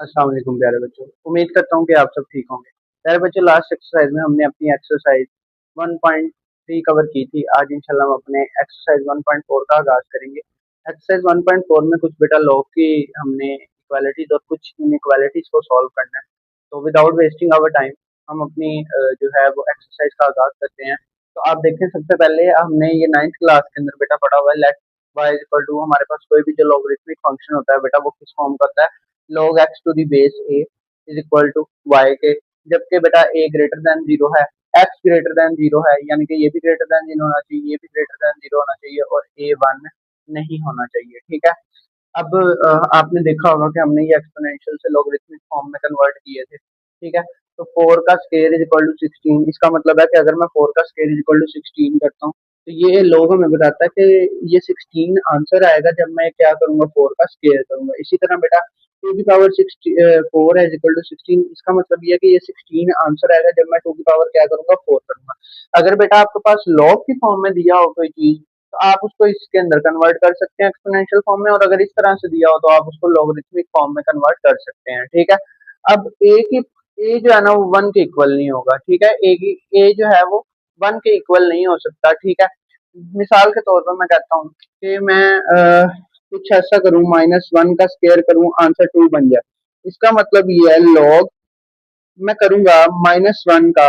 अस्सलाम वालेकुम प्यारे बच्चों। उम्मीद करता हूँ कि आप सब ठीक होंगे। प्यारे बच्चों, लास्ट एक्सरसाइज में हमने अपनी एक्सरसाइज 1.3 कवर की थी। आज इंशाल्लाह हम अपने एक्सरसाइज 1.4 का आगाज करेंगे। एक्सरसाइज 1.4 में कुछ बेटा लॉग की हमने इक्वालिटीज और कुछ इनइक्वालिटीज को सॉल्व करना है। तो विदाउट वेस्टिंग आवर टाइम हम अपनी जो है वो एक्सरसाइज का आगाज करते हैं। तो आप देखें, सबसे पहले हमने ये 9th क्लास के अंदर बेटा पढ़ा हुआ है। Let y is equal to, हमारे पास कोई भी जो लॉगरिथमिक फंक्शन होता है बेटा वो किस फॉर्म का होता है, log x to the base a is equal to y के। जबकि बेटा a ग्रेटर देन जीरो है, x ग्रेटर देन जीरो है, यानी कि ये भी ग्रेटर देन जीरो होना चाहिए, ये भी ग्रेटर देन जीरो होना चाहिए और a 1 नहीं होना चाहिए। ठीक है। अब आपने देखा होगा कि हमने ये एक्सपोनेंशियल से लॉगरिथमिक फॉर्म में कन्वर्ट किए थे। ठीक है। तो 4 का स्क्वायर इज इक्वल टू 16। इसका मतलब है कि अगर मैं 4 का स्क्वायर इज इक्वल टू 16 करता हूँ तो ये लोग हमें बताता है कि ये 16 आंसर आएगा जब मैं क्या करूंगा, 4 का स्क्वायर करूंगा। इसी तरह बेटा टू की पावर 4 है इक्वल टू 16। इसका मतलब ये है कि ये 16 आंसर आएगा जब मैं टू की पावर क्या करूंगा, 4 करूंगा। अगर बेटा आपके पास लॉग की फॉर्म में दिया हो कोई चीज तो आप उसको इसके अंदर कन्वर्ट कर सकते हैं एक्सपोनेंशियल फॉर्म में, और अगर इस तरह से दिया हो तो आप उसको लॉगरिथमिक फॉर्म में कन्वर्ट कर सकते हैं। ठीक है। अब ए जो है ना वो 1 के इक्वल नहीं होगा। ठीक है। ए जो है वो 1 के इक्वल नहीं हो सकता। ठीक है। मिसाल के तौर पर मैं कहता हूँ कि मैं कुछ ऐसा करूँ, -1 का स्क्वायर करूँ, आंसर 2 बन जाए। इसका मतलब ये है लॉग मैं करूंगा -1 का,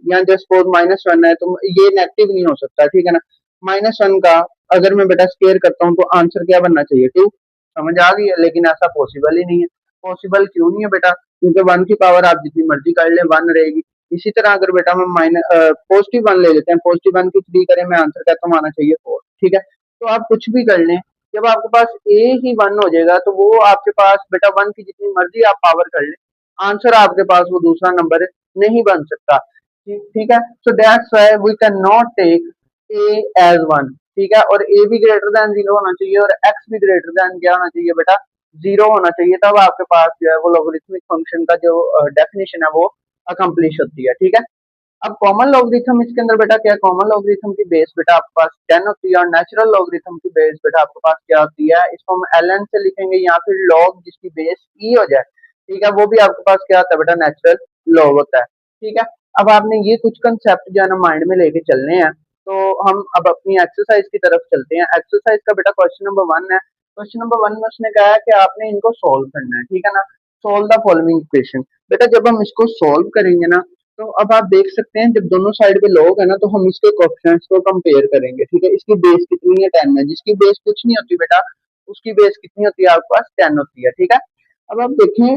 या जस्ट सपोज -1 है तो ये नेगेटिव नहीं हो सकता। ठीक है ना। -1 का अगर मैं बेटा स्क्वायर करता हूँ तो आंसर क्या बनना चाहिए, 2। समझ आ गई है। लेकिन ऐसा पॉसिबल ही नहीं है। पॉसिबल क्यों नहीं है बेटा, क्योंकि 1 की पावर आप जितनी मर्जी कर ले 1 रहेगी। इसी तरह अगर बेटा हम पॉजिटिव 1 ले लेते हैं, पॉजिटिव 1 की 3 करें, मैं आंसर कहता हूँ आना चाहिए 4। ठीक है। तो आप कुछ भी कर लें, जब आपके पास ए ही 1 हो जाएगा तो वो आपके पास बेटा 1 की जितनी मर्जी आप पावर कर ले, आंसर आपके पास वो दूसरा नंबर नहीं बन सकता। ठीक है। So that's why we can not take a as 1। ठीक है। और ए भी ग्रेटर देन जीरो होना चाहिए और एक्स भी ग्रेटर देन क्या होना चाहिए बेटा, जीरो होना चाहिए। तब आपके पास जो है वो लोगरिथमिक फंक्शन का जो डेफिनेशन है वो अकम्प्लिश होती है। ठीक है। अब कॉमन लॉगरिथम इसके अंदर बेटा क्या है, कॉमन लॉगरिथम की बेस बेटा आपके पास 10 होती है और नेचुरल लॉगरिथम की बेस बेटा आपके पास क्या होती है, इसको हम ln से लिखेंगे या फिर लॉग जिसकी बेस ई हो जाए। ठीक है। वो भी आपके पास क्या होता है बेटा, नेचुरल लॉग होता है। ठीक है। अब आपने ये कुछ कंसेप्ट जो है ना माइंड में लेके चलने हैं। तो हम अब अपनी एक्सरसाइज की तरफ चलते हैं। एक्सरसाइज का बेटा क्वेश्चन नंबर 1 है। क्वेश्चन नंबर 1 में उसने कहा है कि आपने इनको सोल्व करना है। ठीक है ना। Solve the following equation. बेटा जब हम इसको सोल्व करेंगे ना, तो अब आप देख सकते हैं जब दोनों साइड पे लॉग है ना तो हम इसके कोएफिशिएंट्स को कंपेयर करेंगे। ठीक है। इसकी बेस कितनी है, 10 है। जिसकी बेस कुछ नहीं होती बेटा, उसकी बेस कितनी होती है, आपके पास 10 होती है। ठीक है। अब आप देखें,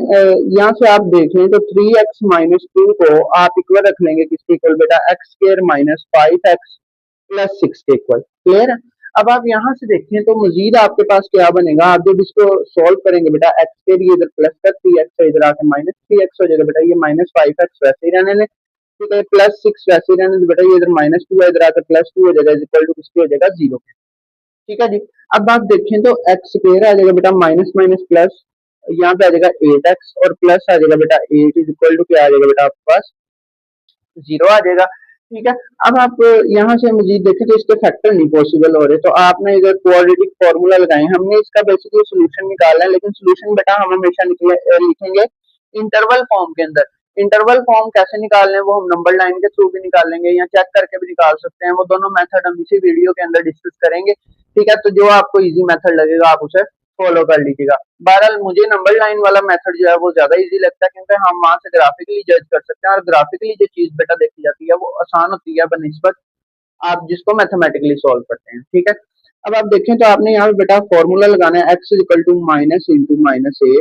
यहाँ से आप देखें तो 3x-2 को आप इक्वल रख लेंगे किसके इक्वल बेटा, x² -5x +6 के इक्वल। क्लियर है। अब आप यहाँ से देखें तो मजीद आपके पास क्या बनेगा, आप जब इसको सॉल्व करेंगे बेटा, एक्स के लिए इधर प्लस का 3x है, इधर आके -3x हो जाएगा बेटा, ये -5x वैसे ही रहने लें। ठीक है। +6 वैसे ही रहने दे बेटा, ये इधर -2 है, इधर आकर +2 हो जाएगा, इज इक्वल टू किसके हो जाएगा, 0 के। ठीक है जी। अब आप देखें तो एक्स स्क्वायर आ जाएगा बेटा, माइनस माइनस प्लस, यहाँ पे आ जाएगा 8x और प्लस आ जाएगा बेटा 8 इज इक्वल टू क्या आ जाएगा बेटा आपके पास, 0 आ जाएगा। ठीक है। अब आप यहाँ से मजीद देखें तो इसके फैक्टर नहीं पॉसिबल हो रहे, तो आपने इधर क्वाड्रेटिक फॉर्मूला लगाए। हमने इसका बेसिकली सोल्यूशन निकालना है, लेकिन सोल्यूशन बेटा हम हमेशा लिखेंगे इंटरवल फॉर्म के अंदर। इंटरवल फॉर्म कैसे निकालने हैं वो हम नंबर लाइन के थ्रू भी निकालेंगे या चेक करके भी निकाल सकते हैं। वो दोनों मेथड हम इसी वीडियो के अंदर डिस्कस करेंगे। ठीक है। तो जो आपको इजी मेथड लगेगा आप उसे फॉलो कर लीजिएगा। बहरहाल मुझे नंबर लाइन वाला मेथड जो है वो ज्यादा इजी लगता है, क्योंकि हम वहां से ग्राफिकली जज कर सकते हैं और ग्राफिकली जो चीज बेटा देखी जाती है वो आसान होती है बनिस्बत आप जिसको मैथमेटिकली सॉल्व करते हैं। ठीक है। अब आप देखें तो आपने यहाँ पे बेटा फॉर्मूला लगाना है, x equal to minus into minus a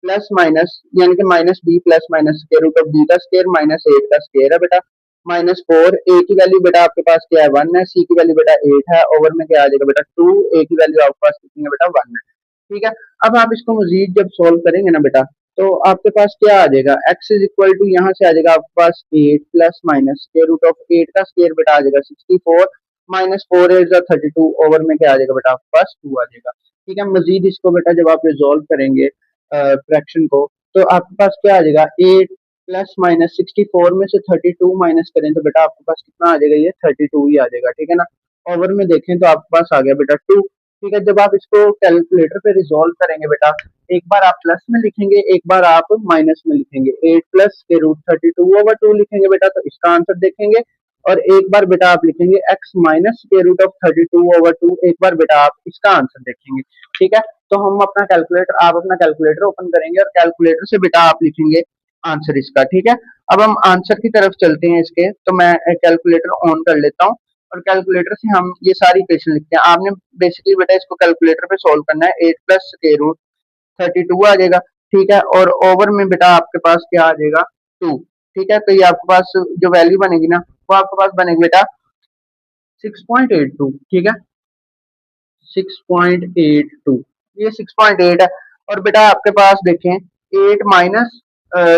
plus minus, यानी कि minus b plus minus square root of b का स्क्वायर माइनस 8 का स्क्वायर है बेटा, -4। ए की वैल्यू बेटा आपके पास क्या है, 1 है। सी की वैल्यू बेटा 8 है। ओवर में क्या आ जाएगा बेटा, 2। ए की वैल्यू आपके पास कितनी है बेटा, 1 है। ठीक है। अब आप इसको मजीद जब सोल्व करेंगे ना बेटा, तो आपके पास क्या आ जाएगा, एक्स इज इक्वल टू यहाँ से आ जाएगा आपके पास 8 plus minus square root of 8 का स्क्वायर बेटा आ जाएगा 64, -4 8 32, ओवर में क्या आ जाएगा बेटा आपके पास 2 आ जाएगा। ठीक है। मजीद इसको बेटा जब आप रिजोल्व करेंगे फ्रैक्शन को, तो आपके पास क्या आ जाएगा, 8 प्लस माइनस 64 में से 32 माइनस करें तो बेटा आपके पास कितना आ जाएगा, ये 32 ही आ जाएगा। ठीक है ना। ओवर में देखें तो आपके पास आ गया बेटा 2। ठीक है, जब आप इसको कैलकुलेटर पे रिजॉल्व करेंगे बेटा, एक बार आप प्लस में लिखेंगे, एक बार आप माइनस में लिखेंगे। 8 प्लस के रूट 32/2 लिखेंगे बेटा, तो इसका आंसर देखेंगे। और एक बार बेटा आप लिखेंगे x माइनस के रूट ऑफ 32/2, एक बार बेटा आप इसका आंसर देखेंगे। ठीक है, तो हम अपना कैलकुलेटर आप अपना कैलकुलेटर ओपन करेंगे और कैलकुलेटर से बेटा आप लिखेंगे आंसर इसका। ठीक है, अब हम आंसर की तरफ चलते हैं इसके, तो मैं कैलकुलेटर ऑन कर लेता हूँ और कैलकुलेटर से हम ये सारी इक्वेशन लिखते हैं। आपने बेसिकली बेटा इसको कैलकुलेटर पे सोल्व करना है। 8 प्लस के रूट 32 आ जाएगा। ठीक है, और ओवर में बेटा आपके पास क्या आ जाएगा, 2। ठीक है, तो ये आपके पास जो वैल्यू बनेगी ना, वो आपके पास बनेगी बेटा 6.82। ठीक है, 6.82, ये 6.8 है। और बेटा आपके पास देखें 8 माइनस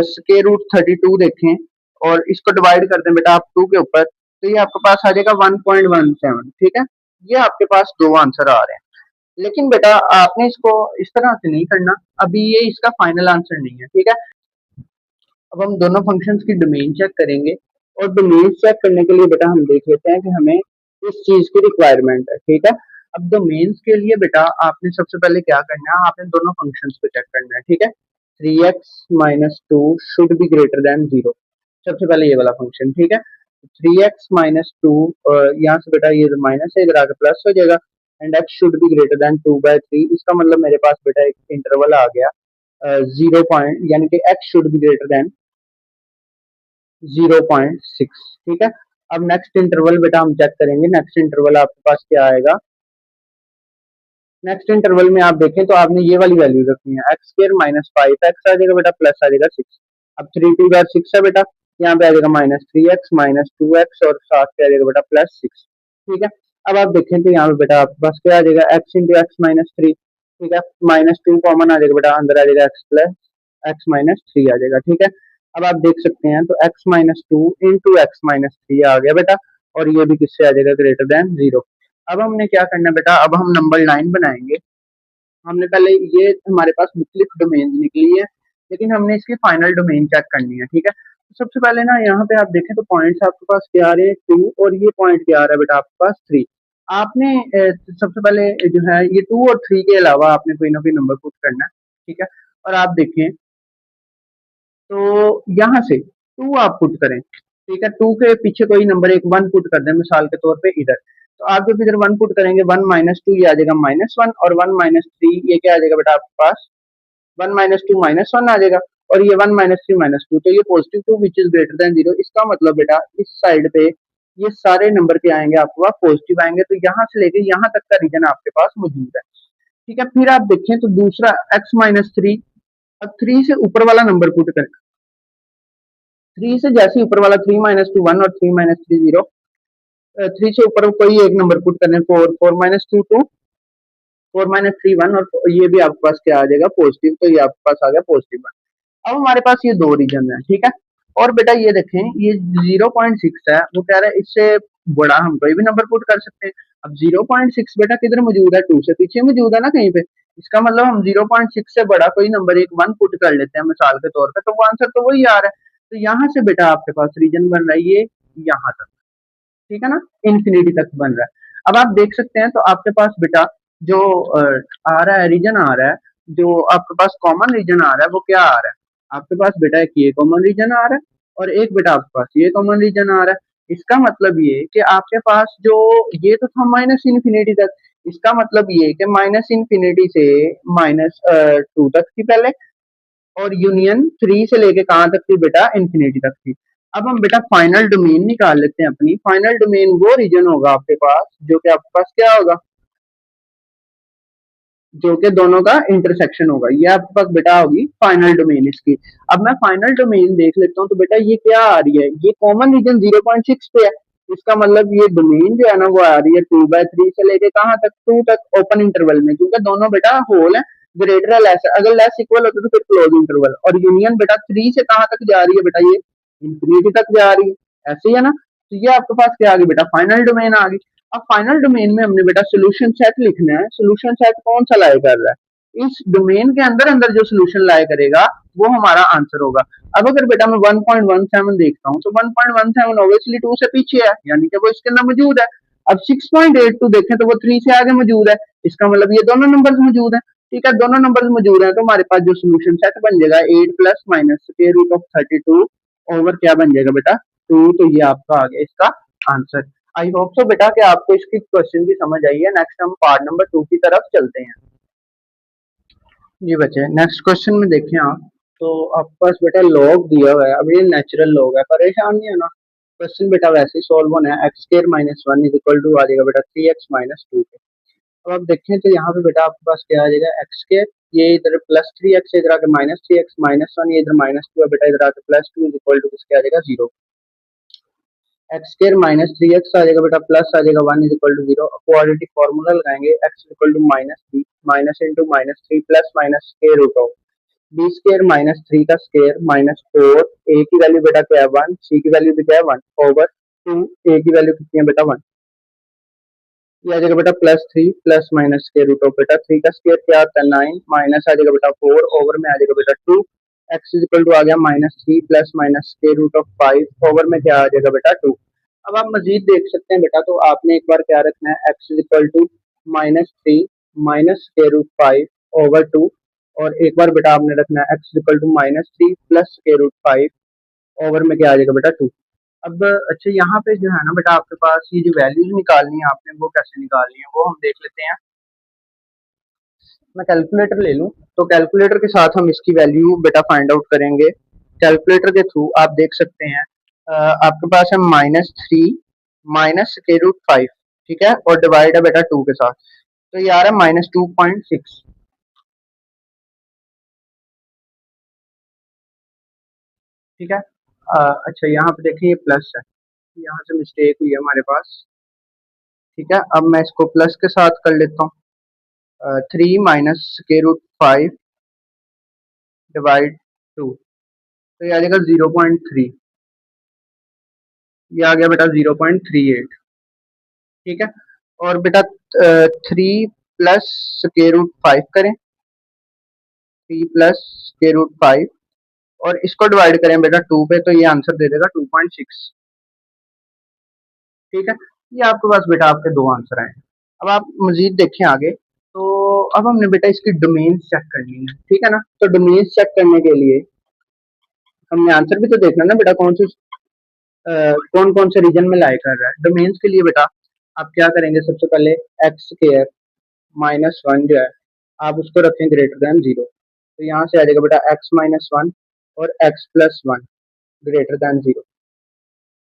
स्क्वायर रूट 32 देखें और इसको डिवाइड कर दें बेटा आप 2 के ऊपर, तो ये आपके पास आ जाएगा 1.17। ठीक है, ये आपके पास दो आंसर आ रहे हैं। लेकिन बेटा आपने इसको इस तरह से नहीं करना, अभी ये इसका फाइनल आंसर नहीं है। ठीक है, अब हम दोनों फंक्शंस की डोमेन चेक करेंगे और डोमेन चेक करने के लिए बेटा हम देख लेते हैं कि हमें किस चीज की रिक्वायरमेंट है। ठीक है, अब डोमेन्स के लिए बेटा आपने सबसे पहले क्या करना है, आपने दोनों फंक्शंस को चेक करना है। ठीक है, 3x-2 should be greater than 0, सबसे पहले ये वाला फंक्शन। ठीक है, 3x-2 यहाँ से बेटा ये माइनस है, इधर आके प्लस हो जाएगा। And x should be greater than 2/3, इसका मतलब मेरे पास बेटा एक इंटरवल आ गया 0 पॉइंट, यानी कि x should be greater than 0.6। ठीक है, अब नेक्स्ट इंटरवल बेटा हम चेक करेंगे। नेक्स्ट इंटरवल आपके पास क्या आएगा, नेक्स्ट इंटरवल में आप देखें तो आपने ये वाली वैल्यू रखनी है, एक्स स्क्र माइनस 5x आ जाएगा बेटा, प्लस आ जाएगा 6। अब 3 2 6 है बेटा, यहाँ पे आ जाएगा -3x माइनस 2x और साथ पे आ जाएगा बेटा +6। ठीक है, अब आप देखें तो यहाँ पे बेटा आपके पास क्या आ जाएगा, x इंटू एक्स माइनस 3। ठीक है, -2 कॉमन आ जाएगा बेटा, अंदर आ जाएगा x प्लस एक्स माइनस 3 आ जाएगा। ठीक है, अब आप देख सकते हैं तो x-2 इंटू एक्स माइनस 3 आ गया बेटा, और ये भी किससे आ जाएगा, ग्रेटर देन 0। अब हमने क्या करना है बेटा, अब हम नंबर लाइन बनाएंगे। हमने पहले ये हमारे पास मुख्तलिफ डोमेन निकली है, लेकिन हमने इसकी फाइनल डोमेन चेक करनी है। ठीक है, तो सबसे पहले ना यहाँ पे आप देखें तो पॉइंट्स आपके पास क्या आ रहे हैं, 2, और ये पॉइंट क्या आ रहा है बेटा आपके पास 3। आपने सबसे पहले जो है ये 2 और 3 के अलावा आपने कोई ना कोई नंबर पुट करना है। ठीक है, और आप देखें तो यहाँ से 2 आप पुट करें। ठीक है, 2 के पीछे कोई नंबर एक 1 पुट कर दें, मिसाल के तौर पे इधर। तो आप जब इधर 1 पुट करेंगे, 1 माइनस 2 ये आ जाएगा -1, और 1 माइनस 3 ये क्या आ जाएगा बेटा आपके पास, 1 माइनस 2 -1 आ जाएगा। और ये 1 माइनस 3 -2, तो ये positive 2 which is greater than 0। इसका मतलब बेटा इस साइड पे ये सारे नंबर के आएंगे आपके पास पॉजिटिव आएंगे, तो यहाँ से लेके यहाँ तक का रीजन आपके पास मौजूद है। ठीक है, फिर आप देखें तो दूसरा x-3, अब 3 से ऊपर वाला नंबर पुट करें। 3 से जैसे ऊपर वाला 3-2 1 और 3-3 0, 3 से ऊपर कोई एक नंबर पुट करने, 4 -2 2, 4 -3 1, और ये भी आपके पास क्या आ जाएगा, पॉजिटिव। तो ये आपके पास आ गया पॉजिटिव 1। अब हमारे पास ये दो रीजन है। ठीक है, और बेटा ये देखें ये 0.6 है, वो कह रहा है इससे बड़ा हम कोई भी नंबर पुट कर सकते हैं। अब 0.6 बेटा किधर मौजूद है, 2 से पीछे मौजूद है ना कहीं पे। इसका मतलब हम 0.6 से बड़ा कोई नंबर एक 1 पुट कर लेते हैं मिसाल के तौर पे, तो वो आंसर तो वही आ रहा है। तो यहाँ से बेटा आपके पास रीजन बन रहा है ये यहाँ तक। ठीक है ना, इन्फिनिटी तक बन रहा है। अब आप देख सकते हैं तो आपके पास बेटा जो आ रहा है, रीजन आ रहा है, जो आपके पास कॉमन रीजन आ रहा है, वो क्या आ रहा है आपके पास बेटा, एक ये कॉमन रीजन आ रहा है और एक बेटा आपके पास ये कॉमन रीजन आ रहा है। इसका मतलब ये कि आपके पास जो ये तो था माइनस इन्फिनिटी तक, इसका मतलब ये कि माइनस इन्फिनिटी से -2 तक थी पहले, और यूनियन 3 से लेके कहां तक थी बेटा, इंफिनिटी तक थी। अब हम बेटा फाइनल डोमेन निकाल लेते हैं अपनी। फाइनल डोमेन वो रीजन होगा आपके पास जो कि आपके पास क्या होगा, जो कि दोनों का इंटरसेक्शन होगा। ये आपके पास बेटा होगी फाइनल डोमेन इसकी। अब मैं फाइनल डोमेन देख लेता हूँ तो बेटा ये क्या आ रही है, ये कॉमन रीजन 0.6 पे है। इसका मतलब ये डोमेन जो है ना वो आ रही है 2/3 से लेके कहाँ तक, 2 तक ओपन इंटरवल में, क्योंकि दोनों बेटा होल है। ग्रेटर है लेस है, अगर लेस इक्वल होता तो फिर क्लोज इंटरवल, और यूनियन बेटा 3 से कहाँ तक जा रही है बेटा, ये इंफिनिटी तक जा रही है। ऐसे ही है ना, तो ये आपके पास क्या आ गई बेटा, फाइनल डोमेन आ गई। अब फाइनल डोमेन में हमने बेटा सोल्यूशन सेट लिखना है। सोल्यूशन सेट कौन सा लाया कर रहा है, इस डोमेन के अंदर अंदर जो सोल्यूशन लाया करेगा वो हमारा आंसर होगा। अब अगर बेटा मैं 1.17 देखता हूँ तो 1.17 ऑब्वियसली 2 से पीछे है, यानी कि वो इसके अंदर मौजूद है। अब 6.82 देखें तो वो 3 से आगे मौजूद है, इसका मतलब ये दोनों नंबर्स मौजूद हैं। ठीक है, दोनों नंबर्स मौजूद हैं तो हमारे पास जो सोल्यूशन सेट बन जाएगा 8 plus minus square root of 32 over क्या बन जाएगा बेटा 2। तो ये आपका आ गया इसका आंसर। आई होप सो बेटा कि आपको इसकी क्वेश्चन की समझ आई है। नेक्स्ट हम पार्ट नंबर 2 की तरफ चलते हैं। जी बच्चे, नेक्स्ट क्वेश्चन में देखें आप, तो आपके पास बेटा लॉग दिया हुआ है। अब ये नेचुरल लॉग है, परेशान नहीं है ना। क्वेश्चन बेटा वैसे ही सॉल्व होना है। X square minus one is equal to आ जाएगा बेटा 3x माइनस टू के। अब आप देखें तो यहाँ पे बेटा आपके पास क्या आ जाएगा एक्स स्क्वायर, ये इधर प्लस 3x इधर आके माइनस 3x माइनस वन, ये इधर माइनस टू है बेटा, इधर आके plus two is equal to किसके आ जाएगा 0। एक्स स्क्वायर माइनस 3x आ जाएगा बेटा, प्लस आ जाएगा 1 is equal to 0। Quadratic formula लगाएंगे, x equal to minus b minus into minus three plus minus square root of b square minus three का square minus four, a की value बेटा क्या है 1, सी की वैल्यू भी क्या है 1 ओवर 2, ए की वैल्यू कितनी है बेटा 1। ये आ जाएगा बेटा plus three plus minus square root of बेटा 3 का स्क्वायर क्या आता है 9 माइनस आ जाएगा बेटा 4 ओवर में आ जाएगा बेटा 2, एक्स इज इक्वल टू आ गया minus three plus minus square root of 5 over में क्या आ जाएगा बेटा 2। अब आप मजीद देख सकते हैं बेटा, तो आपने एक बार क्या रखना है x is equal to minus three minus square root 5 over 2, और एक बार बेटा आपने रखना है x equal to minus three plus square root 5 over में क्या आ जाएगा बेटा 2। अब अच्छा यहाँ पे जो है ना बेटा आपके पास ये जो वैल्यूज निकालनी है आपने वो कैसे निकालनी है वो हम देख लेते हैं। मैं कैलकुलेटर ले लूँ, तो कैलकुलेटर के साथ हम इसकी वैल्यू बेटा फाइंड आउट करेंगे। कैलकुलेटर के थ्रू आप देख सकते हैं आपके पास है minus three minus square root 5, ठीक है, और डिवाइड है बेटा 2 के साथ, तो ये आ रहा है माइनस 2.6। ठीक है, अच्छा यहाँ पे देखिए ये प्लस है, यहाँ से मिस्टेक हुई है हमारे पास। ठीक है, अब मैं इसको प्लस के साथ कर लेता हूँ, three minus square root 5 divide 2, तो ये आ जाएगा 0.3, ये आ गया बेटा 0.38। ठीक है, और बेटा थ्री प्लस स्क्वायर रूट 5 करें, 3 प्लस स्क्वायर रूट 5 और इसको डिवाइड करें बेटा 2 पे, तो ये आंसर दे देगा 2.6। ठीक है, ये आपके पास बेटा आपके दो आंसर आए। अब आप मजीद देखें आगे, तो अब हमने बेटा इसकी डोमेन चेक करनी है। ठीक है ना, तो डोमेन चेक करने के लिए हमने आंसर भी तो देखना ना बेटा, कौन कौन से रीजन में लाई कर रहा है। डोमेन्स के लिए बेटा आप क्या करेंगे, सबसे पहले एक्स स्क्वायर माइनस वन जो है आप उसको रखें ग्रेटर देन 0, तो यहाँ से आ जाएगा बेटा एक्स माइनस वन और x plus one greater than 0।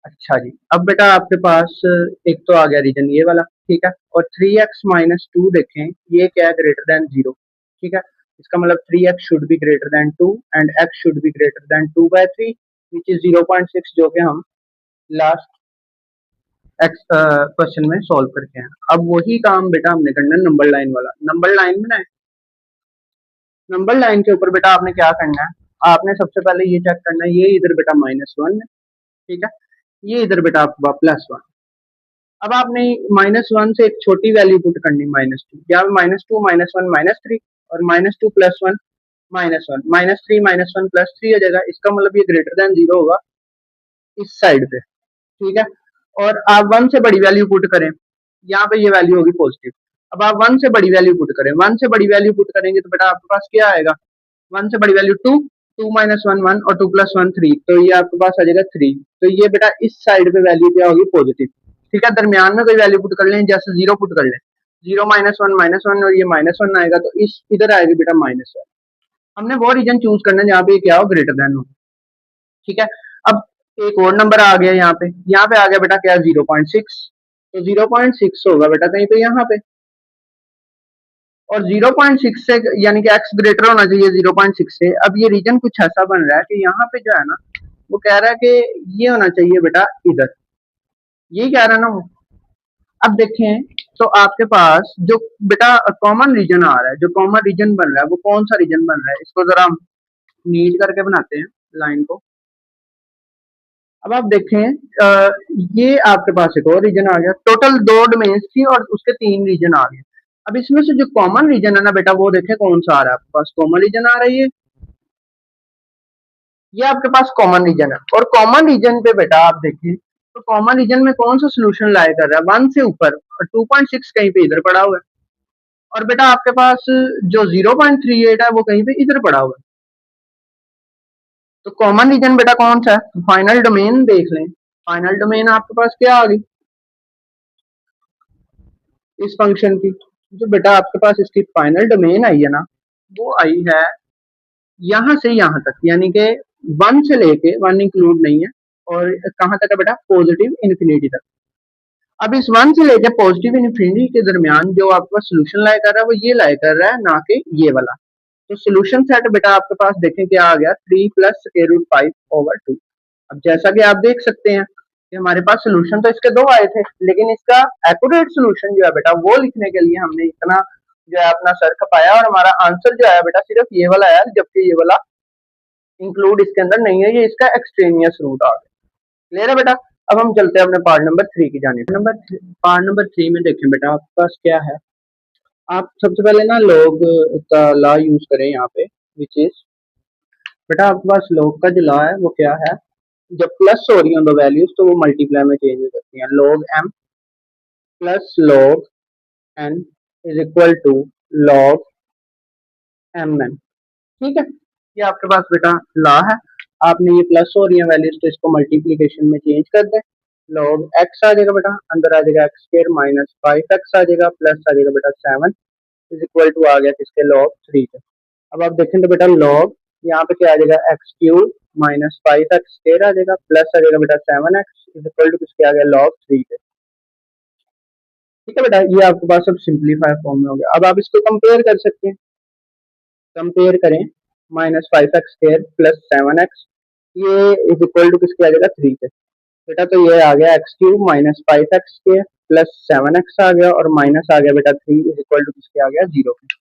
अच्छा जी, अब बेटा आपके पास एक तो आ गया रीजन ये वाला, ठीक है, और 3x माइनस टू देखें ये क्या है ग्रेटर देन 0। ठीक है, इसका मतलब 3x should be greater than 2 and x should be greater than 2/3 which is 0.6, जो कि हम लास्ट एक्स क्वेश्चन में सॉल्व करके हैं। अब वही काम बेटा हमने करना है नंबर लाइन वाला। नंबर लाइन में ना, नंबर लाइन के ऊपर बेटा आपने क्या करना है, आपने सबसे पहले ये चेक करना है, ये इधर बेटा माइनस वन है, ठीक है, ये इधर बेटा आपका प्लस वन। अब आपने माइनस वन से एक छोटी वैल्यू पुट करनी माइनस टू, यहाँ minus two minus one minus three और minus two plus one minus one, minus three minus one plus three हो जाएगा, इसका मतलब ये ग्रेटर देन 0 होगा इस साइड पे। ठीक है, और आप वन से बड़ी वैल्यू पुट करें, यहाँ पे ये वैल्यू होगी पॉजिटिव। अब आप वन से बड़ी वैल्यू पुट करें, वन से बड़ी वैल्यू पुट करेंगे तो बेटा आपके पास क्या आएगा, वन से बड़ी value two, two minus one one और टू प्लस वन थ्री, तो ये आपके पास आ जाएगा थ्री। तो ये बेटा इस साइड पे वैल्यू क्या होगी पॉजिटिव। ठीक है, दरमियान में कोई वैल्यू पुट कर लें, जैसे 0 पुट कर लें, 0 माइनस वन और ये माइनस वन आएगा, तो इस इधर आएगी बेटा माइनस वन। हमने वो रीजन चूज करना है जहाँ पे क्या हो ग्रेटर देन हो। ठीक है, अब एक और नंबर आ गया यहाँ पे आ गया बेटा क्या 0.6, तो 0.6 होगा बेटा कहीं पे यहाँ पे, और 0.6 से यानी कि x ग्रेटर होना चाहिए 0.6 से। अब ये रीजन कुछ ऐसा बन रहा है कि यहाँ पे जो है ना वो कह रहा है कि ये होना चाहिए बेटा इधर, यही कह रहा है ना वो। अब देखें तो आपके पास जो बेटा कॉमन रीजन आ रहा है, जो कॉमन रीजन बन रहा है वो कौन सा रीजन बन रहा है, इसको जरा हम नीट करके बनाते हैं लाइन को। अब आप देखें ये आपके पास एक और रीजन आ गया, टोटल दो डोमेन्स थी और उसके तीन रीजन आ गए। अब इसमें से जो कॉमन रीजन है ना बेटा वो देखें कौन सा आ रहा है, आपके पास कॉमन रीजन आ रही है, ये आपके पास कॉमन रीजन है। और कॉमन रीजन पे बेटा आप देखें तो कॉमन रीजन में कौन सा सोल्यूशन लाई कर रहा है, 1 से ऊपर, और 2.6 कहीं पे इधर पड़ा हुआ है, और बेटा आपके पास जो 0.38 है वो कहीं पे इधर पड़ा हुआ है। तो कॉमन रीजन बेटा कौन सा है, फाइनल डोमेन देख लें। फाइनल डोमेन आपके पास क्या आ गई इस फंक्शन की, जो बेटा आपके पास इसकी फाइनल डोमेन आई है ना, वो आई है यहां से यहां तक, यानी कि 1 से लेके 1 इंक्लूड नहीं है, और कहां तक है बेटा, पॉजिटिव इन्फिनिटी तक। अब इस 1 से लेके पॉजिटिव इन्फिनिटी के दरमियान जो आपका सोल्यूशन लाया कर रहा है वो ये लाया कर रहा है, ना कि ये वाला। तो सोल्यूशन सेट बेटा आपके पास देखें क्या आ गया, 3 प्लस स्क्वायर रूट 5/2। अब जैसा कि आप देख सकते हैं कि हमारे पास सोल्यूशन तो इसके दो आए थे, लेकिन इसका एक्यूरेट सोल्यूशन जो है बेटा वो लिखने के लिए हमने इतना जो है अपना सर खपाया, और हमारा आंसर जो है बेटा सिर्फ ये वाला है, जबकि ये वाला इंक्लूड इसके अंदर नहीं है, ये इसका एक्सट्रेनियस रूट आ गया। क्लियर है बेटा। अब हम चलते हैं अपने पार्ट नंबर 3 की जानिब। पार्ट नंबर 3 में देखें बेटा आपके पास क्या है। आप सबसे पहले ना लॉग का लॉ यूज करें यहाँ पे, विच इज बेटा आपके पास लॉग का जो लॉ है वो क्या है, जब प्लस हो रही हो दो वैल्यूज तो वो मल्टीप्लाई में चेंज हो जाती हैं। Log m plus log n is equal to log mn। ठीक है, ये आपके पास बेटा लॉ है। आपने ये प्लस हो रही है वैल्यूज तो इसको मल्टीप्लीकेशन में चेंज कर दें। लॉग x आ जाएगा बेटा, अंदर आ जाएगा एक्स स्क्वायर माइनस 5x आ जाएगा, प्लस आ जाएगा बेटा 7 इज इक्वल टू आ गया किसके, लॉग 3 के। अब आप देखें तो बेटा लॉग यहाँ पे क्या आ जाएगा, x cube minus 5x square आ जाएगा, प्लस आ जाएगा बेटा 7x इज इक्वल टू किसके आ गया, लॉग 3 के। ठीक है बेटा, ये आपके पास अब सिंप्लीफाई फॉर्म में हो गया। अब आप इसको कंपेयर कर सकते हैं, कंपेयर करें minus 5x square plus 7x, ये इज इक्वल टू किसके आ जाएगा, 3 के। बेटा तो ये आ गया x cube minus 5x square plus 7x आ गया, और माइनस आ गया बेटा 3 इज इक्वल टू किसके आ गया, 0 के।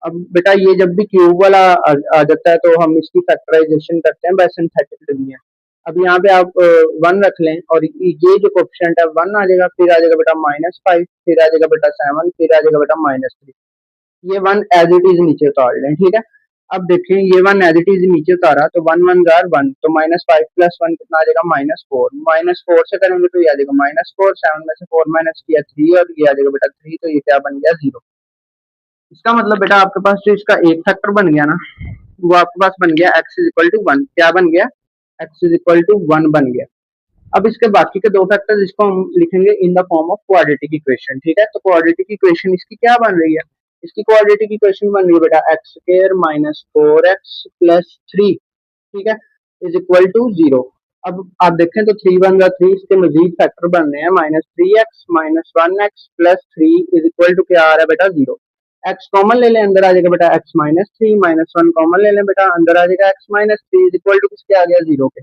अब बेटा ये जब भी क्यूब वाला आ जाता है तो हम इसकी फैक्टराइजेशन करते हैं बाय सिंथेटिक डिवीजन। अब यहाँ पे आप 1 रख लें, और ये जो कोफिशिएंट है 1 आ जाएगा, फिर आ जाएगा बेटा -5, फिर आ जाएगा बेटा 7, फिर आ जाएगा बेटा -3। ये 1 एज इट इज नीचे उतार लें। ठीक है, अब देखें ये 1 एज इट इज नीचे उतारा तो 1 1 जार 1, तो -5 प्लस 1 कितना आ जाएगा, -4। -4 से करेंगे तो ये आ जाएगा -4, 7 में से 4 माइनस किया 3, और ये आ जाएगा बेटा 3, तो ये क्या बन गया, 0। इसका मतलब बेटा आपके पास जो इसका एक फैक्टर बन गया ना, वो आपके पास बन गया x इज इक्वल टू 1। क्या बन गया, x इज इक्वल टू 1 बन गया। अब इसके बाकी के दो फैक्टर्स इसको हम लिखेंगे in the form of quadratic equation. ठीक है, तो क्वाड्रेटिक इक्वेशन इसकी क्या बन रही है, इसकी क्वाड्रेटिक इक्वेशन बन रही है बेटा x square minus 4x plus 3, ठीक है, इज इक्वल टू 0। अब आप देखें तो 3 1 3, इसके मजीद फैक्टर बन रहे हैं, -3x minus 1x plus 3 is equal to क्या आ रहा है बेटा, 0। x कॉमन ले लें, अंदर आ जाएगा बेटा x -3, -1 कॉमन ले लें बेटा, अंदर आ जाएगा x -3 इज इक्वल टू किसके आ गया, 0 के।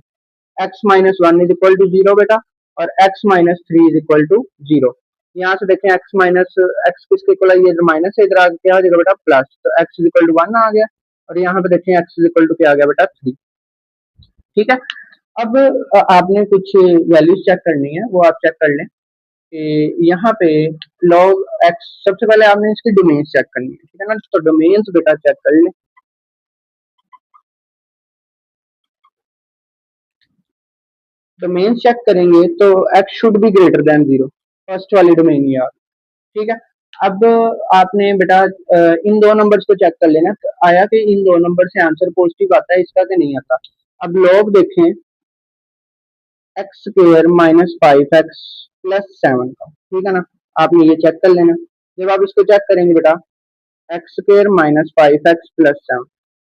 x -1 इज इक्वल टू 0 बेटा, और x -3 इज इक्वल टू 0। यहाँ से देखें x माइनस x किसके इक्वल है, ये जो माइनस है इधर आ क्या आ जाएगा बेटा, प्लस, तो x इज इक्वल टू 1 आ गया, और यहाँ पे देखें x इज इक्वल टू क्या आ गया बेटा, 3। ठीक है, अब आपने कुछ वैल्यूज चेक करनी है, वो आप चेक कर लें कि यहाँ पे लॉग x, सबसे पहले आपने इसकी डोमेन चेक करनी है। ठीक है ना, तो डोमेन बेटा चेक कर लें। डोमेन चेक करेंगे तो x should be greater than 0, first वाली डोमेन यार। ठीक है, अब आपने बेटा इन दो नंबर्स को चेक कर लेना, आया कि इन दो नंबर से आंसर पॉजिटिव आता है, इसका कि नहीं आता। अब लॉग देखें x square minus 5x plus 7 का, ठीक है ना, आपने ये चेक कर लेना। जब आप इसको चेक करेंगे बेटा x square minus 5x plus 7,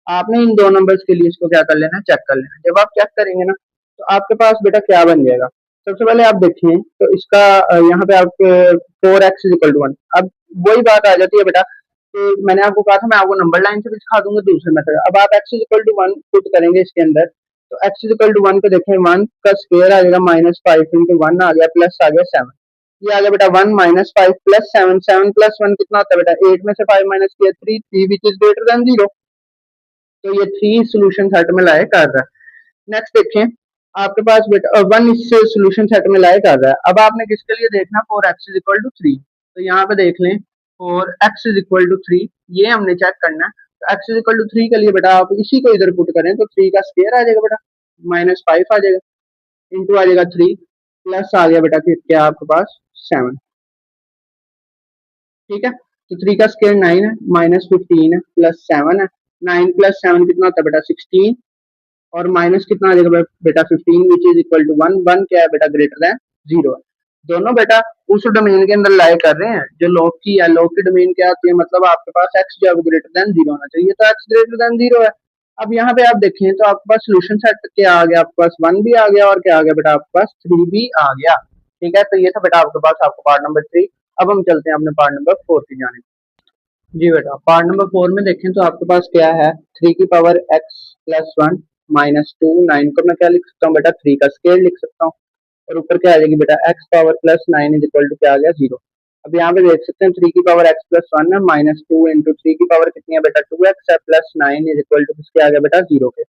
आपने इन दो नंबर्स के लिए इसको क्या कर लेना, चेक कर लेना। जब आप चेक करेंगे ना तो आपके पास बेटा क्या बन जाएगा, सबसे पहले आप देखें तो इसका यहाँ पे आप 4x इज इक्वल टू 1। अब वही बात आ जाती है बेटा कि मैंने आपको कहा था मैं आपको नंबर लाइन से भी सिखा दूंगा दूसरे मेथड। अब आप x is equal to 1 put करेंगे इसके अंदर, तो x इज इक्वल टू 1 पे देखें 1 का स्क्वायर आ जाएगा -5 इंटू 1 आ गया, प्लस आ गया 7, ये आ गया बेटा 1 -5 प्लस 7, 7 प्लस 1 कितना होता है बेटा, 8 में से 5 माइनस किया 3, 3 विच इज ग्रेटर देन 0, तो ये 3 सोल्यूशन सेट में लाए कर रहा है। नेक्स्ट देखें आपके पास बेटा 1 इस सोल्यूशन सेट में लाए कर रहा है। अब आपने किसके लिए देखना, 4x इज इक्वल टू 3, तो यहाँ पे देख लें 4x इज इक्वल टू 3, ये हमने चेक करना है। तो x इज इक्वल टू 3 के लिए बेटा आप इसी को इधर पुट करें तो 3 का स्क्वायर आ जाएगा बेटा, -5 आ जाएगा, इंटू आ जाएगा 3, प्लस आ गया बेटा क्या आपके पास 7। ठीक है, तो 3 का स्क्वायर 9 है, माइनस 15 है, प्लस 7 है। 9 प्लस 7 कितना होता है बेटा 16, और माइनस कितना आ जाएगा बेटा 15 विच इज इक्वल टू 1। 1 क्या है बेटा ग्रेटर देन 0 है। दोनों बेटा उस डोमेन के अंदर लाई कर रहे हैं जो लॉग की है। लॉग की डोमेन क्या आती है, मतलब आपके पास x जो है ग्रेटर देन 0 होना चाहिए, तो x ग्रेटर देन 0 है। अब यहाँ पे आप देखें तो आपके पास सोल्यूशन सेट क्या आ गया, आपके पास 1 भी आ गया और क्या आ गया बेटा आपके पास 3 भी आ गया। ठीक है, तो ये था बेटा आपके पास आपको पार्ट नंबर 3। अब हम चलते हैं अपने पार्ट नंबर 4 की जाने। जी बेटा, पार्ट नंबर 4 में देखें तो आपके पास क्या है, 3 की पावर x प्लस 1 माइनस 2। 9 को मैं क्या लिख सकता हूँ बेटा 3 का स्केयर लिख सकता हूँ, और ऊपर क्या आ जाएगी बेटा x power plus 9 is equal to क्या आ गया 0। अब यहाँ पे देख सकते हैं 3 की पावर x प्लस 1 है, माइनस 2 इंटू 3 की पावर कितनी है बेटा 2x है, प्लस 9 इज इक्वल टू किसके आ गया बेटा 0 के।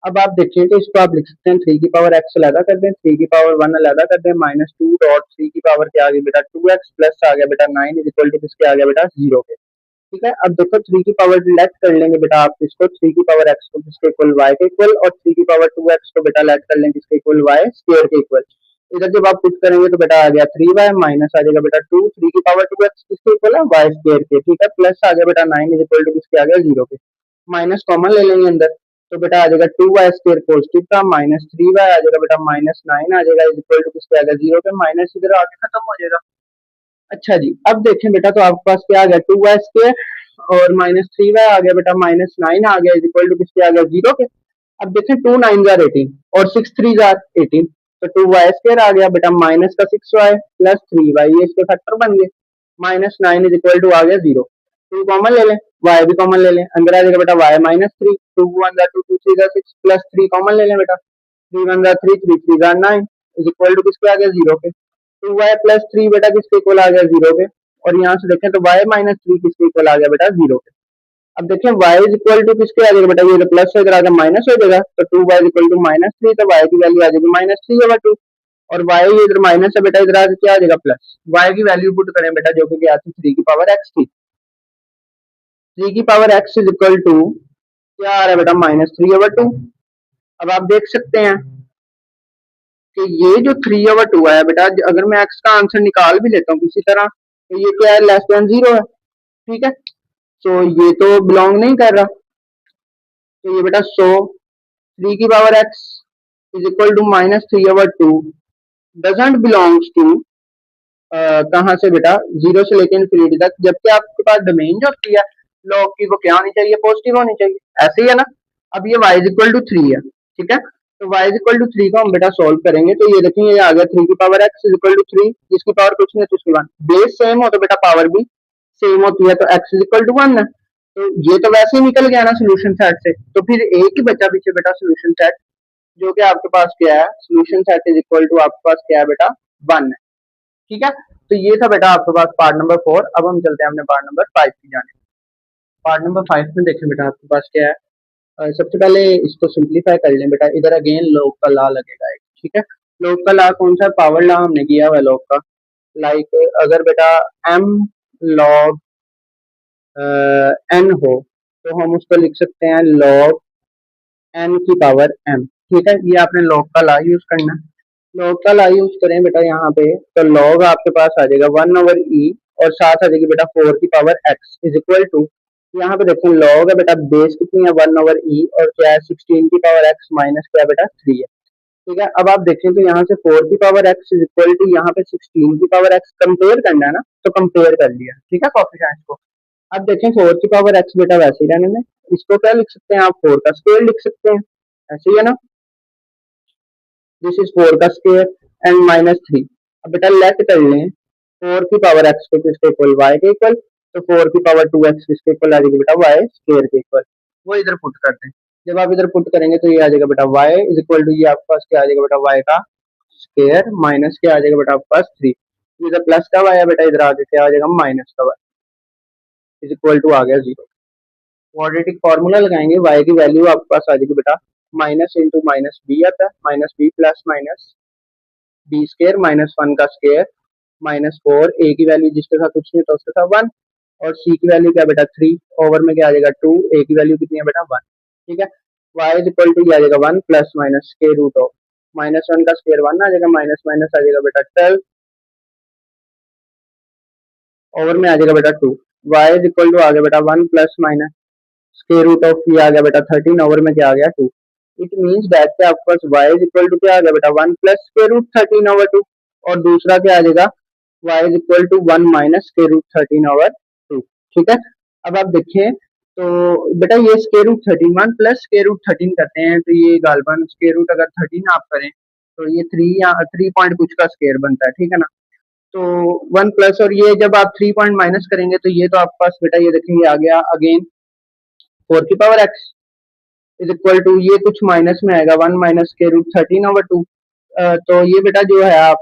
अब आप देखिए तो इसको आप लिख सकते हैं 3 की पावर x अलग कर दें, 3 की पावर 1 अलग कर दें, माइनस 2 डॉट 3 की पावर क्या आ गई बेटा 2x प्लस आ गया बेटा 9 इज इक्वल टू किसके आ गया बेटा 0 के। ठीक है, अब देखो 3 की पावर लेट कर लेंगे बेटा आप इसको, 3 की पावर x को किसके इक्वल y के इक्वल, और 3 की पावर 2x को बेटा लेट कर लेंगे किसके इक्वल y स्क्वायर के इक्वल। इधर जब आप पुट करेंगे तो बेटा आ गया 3y माइनस आ जाएगा बेटा 2, 3 की पावर 2x किसके इक्वल है y स्क्वायर के। ठीक है, प्लस आ गया बेटा 9 इज इक्वल टू किसके आ गया 0 के। माइनस कॉमन ले लेंगे अंदर, तो बेटा आ जाएगा 2y स्क्वायर पॉजिटिव था, माइनस 3y आ जाएगा बेटा माइनस 9 आ जाएगा इज इक्वल टू किसके आ गया 0 के। माइनस इधर आके खत्म हो जाएगा। अच्छा जी, अब देखें बेटा तो आपके पास क्या आ गया 2y स्क्वायर और माइनस 3y आ गया बेटा माइनस 9 आ गया इज इक्वल टू किसके आ गया 0 के। अब देखें 2 9 जार 18 और 6 3 जार 18, तो 2y स्क्वायर आ गया बेटा माइनस का 6y प्लस 3y, ये इसके फैक्टर बन गए। माइनस 9 इज इक्वल टू आ गया 0। 2 कॉमन ले लें, y भी कॉमन ले लें, अंदर आ जाएगा बेटा y माइनस 3, 2 1 जार 2, 2 3 जार 6 प्लस 3 कॉमन ले लें बेटा, 3 1 जार 3, 3 3 जार 9 इज इक्वल टू किसके आ गया 0 के। 2y प्लस 3 बेटा किसके इक्वल आ गया 0 के, और यहाँ से देखें तो y माइनस 3 किसके इक्वल आ गया बेटा 0 के। अब देखें y इज इक्वल टू किसके आ जाएगा बेटा, ये तो प्लस है इधर आगे माइनस हो जाएगा, तो 2y is equal to minus 3, तो y की वैल्यू आ जाएगी माइनस 3 ओवर 2, और y इधर माइनस है बेटा, इधर आगे क्या आ जाएगा प्लस। y की वैल्यू पुट करें बेटा जो कि क्या थी 3 की पावर x थी, 3 की power x is equal to क्या आ रहा है बेटा माइनस 3 ओवर 2। अब आप देख सकते हैं कि ये जो 3 ओवर 2 है बेटा, अगर मैं x का आंसर निकाल भी लेता हूँ किसी तरह, तो ये क्या है लेस देन 0 है। ठीक है, तो ये तो बिलोंग नहीं कर रहा, तो ये बेटा 3 की power x is equal to minus 3 over 2 doesn't belongs to कहाँ से बेटा 0 से लेकर इन्फिनिटी तक, जबकि आपके पास डोमेन जो होती है लॉग की वो क्या होनी चाहिए, पॉजिटिव होनी चाहिए, ऐसे ही है ना। अब ये y इज इक्वल टू 3 है। ठीक है, तो y इज इक्वल टू 3 को हम बेटा सोल्व करेंगे, तो ये देखेंगे ये आ गया 3 की power x is equal to 3, जिसकी पावर कुछ नहीं है तो उसकी 1, बेस सेम हो तो बेटा पावर भी सेम होती है, तो x इज इक्वल टू 1 है। तो ये तो वैसे ही निकल गया ना सोल्यूशन सेट से, तो फिर एक ही बचा पीछे बेटा सोल्यूशन सेट, जो कि आपके पास क्या है solution set is equal to आपके पास क्या है बेटा 1 है। ठीक है, तो ये था बेटा आपके पास पार्ट नंबर 4। अब हम चलते हैं अपने पार्ट नंबर 5 की जाने। पार्ट नंबर 5 में देखें बेटा आपके पास क्या है, सबसे पहले इसको सिंप्लीफाई कर लें बेटा, इधर अगेन लॉग का लॉ लगेगा एक। ठीक है, लॉग का लॉ कौन सा है, पावर लॉ हमने किया हुआ है लॉग का। लाइक अगर बेटा m log n हो तो हम उसको लिख सकते हैं log n की पावर m। ठीक है, ये आपने log का लॉ यूज करना है। log का लॉ यूज करें बेटा यहाँ पे, तो log आपके पास आ जाएगा 1 ओवर e, और साथ आ जाएगी बेटा 4 की power x is equal to, यहाँ पे देखें log है बेटा बेस कितनी है 1 ओवर e, और क्या है 16 की पावर x माइनस क्या बेटा 3 है। ठीक है, अब आप देखें तो यहाँ से 4 की power x is equal to यहाँ पे 16 की पावर x कंपेयर करना है ना, तो कंपेयर कर लिया। ठीक है कोफिशिएंट्स को। अब देखें 4 की पावर x बेटा वैसे ही रहने में, इसको क्या लिख सकते हैं आप 4 का स्क्वायर लिख सकते हैं, ऐसे ही है ना, दिस इज 4 का स्क्वायर एंड माइनस 3। अब बेटा लेट कर लें 4 की पावर x को किसके इक्वल y के इक्वल, तो 4 की पावर 2x किसके इक्वल आ जाएगी बेटा y स्क्वायर के इक्वल, वो इधर पुट करते हैं। जब आप इधर पुट करेंगे तो ये आ जाएगा बेटा y इज इक्वल टू, ये आपके पास क्या आ जाएगा बेटा y का स्क्वायर माइनस क्या आ जाएगा बेटा आपके पास 3, इधर प्लस का y है बेटा, इधर आगे क्या आ जाएगा माइनस का y इज इक्वल टू आ गया 0। क्वाड्रेटिक फार्मूला लगाएंगे, y की वैल्यू आपके पास आ जाएगी बेटा माइनस इंटू माइनस बी आता है, minus b plus minus b square minus 1 का स्क्वायर माइनस 4, ए की वैल्यू जिसके साथ कुछ नहीं तो उसके साथ 1, और सी की वैल्यू क्या बेटा 3, ओवर में क्या आ जाएगा 2, ए की वैल्यू कितनी है बेटा 1। ठीक है, y इज इक्वल टू आ जाएगा 1 plus minus square root of -1 का स्क्वायर 1 आ जाएगा, माइनस माइनस आ जाएगा बेटा 12, ओवर में आ जाएगा बेटा 2। वाई इज इक्वल टू आ गया बेटा 1 plus minus square root of ये आ गया बेटा 13, ओवर में क्या आ गया 2। इट मीन्स दैट के आपके पास y इज इक्वल टू क्या आ गया बेटा 1 प्लस स्क्वायर रूट 13 ओवर 2, और दूसरा क्या आ जाएगा y is equal to 1 minus square root 13 over 2। ठीक है, अब आप देखें तो बेटा ये square root 13 1 plus square root 13 करते हैं तो ये गालबन स्क्वायर रूट अगर 13 आप करें तो ये 3 या 3 पॉइंट कुछ का स्क्वायर बनता है, ठीक है ना। तो 1 प्लस और ये जब आप 3 पॉइंट माइनस करेंगे तो ये तो आपके पास बेटा ये देखेंगे आ गया अगेन 4 की power x is equal to ये कुछ माइनस में आएगा 1 माइनस के रूट 13 ओवर 2। तो ये बेटा जो है आप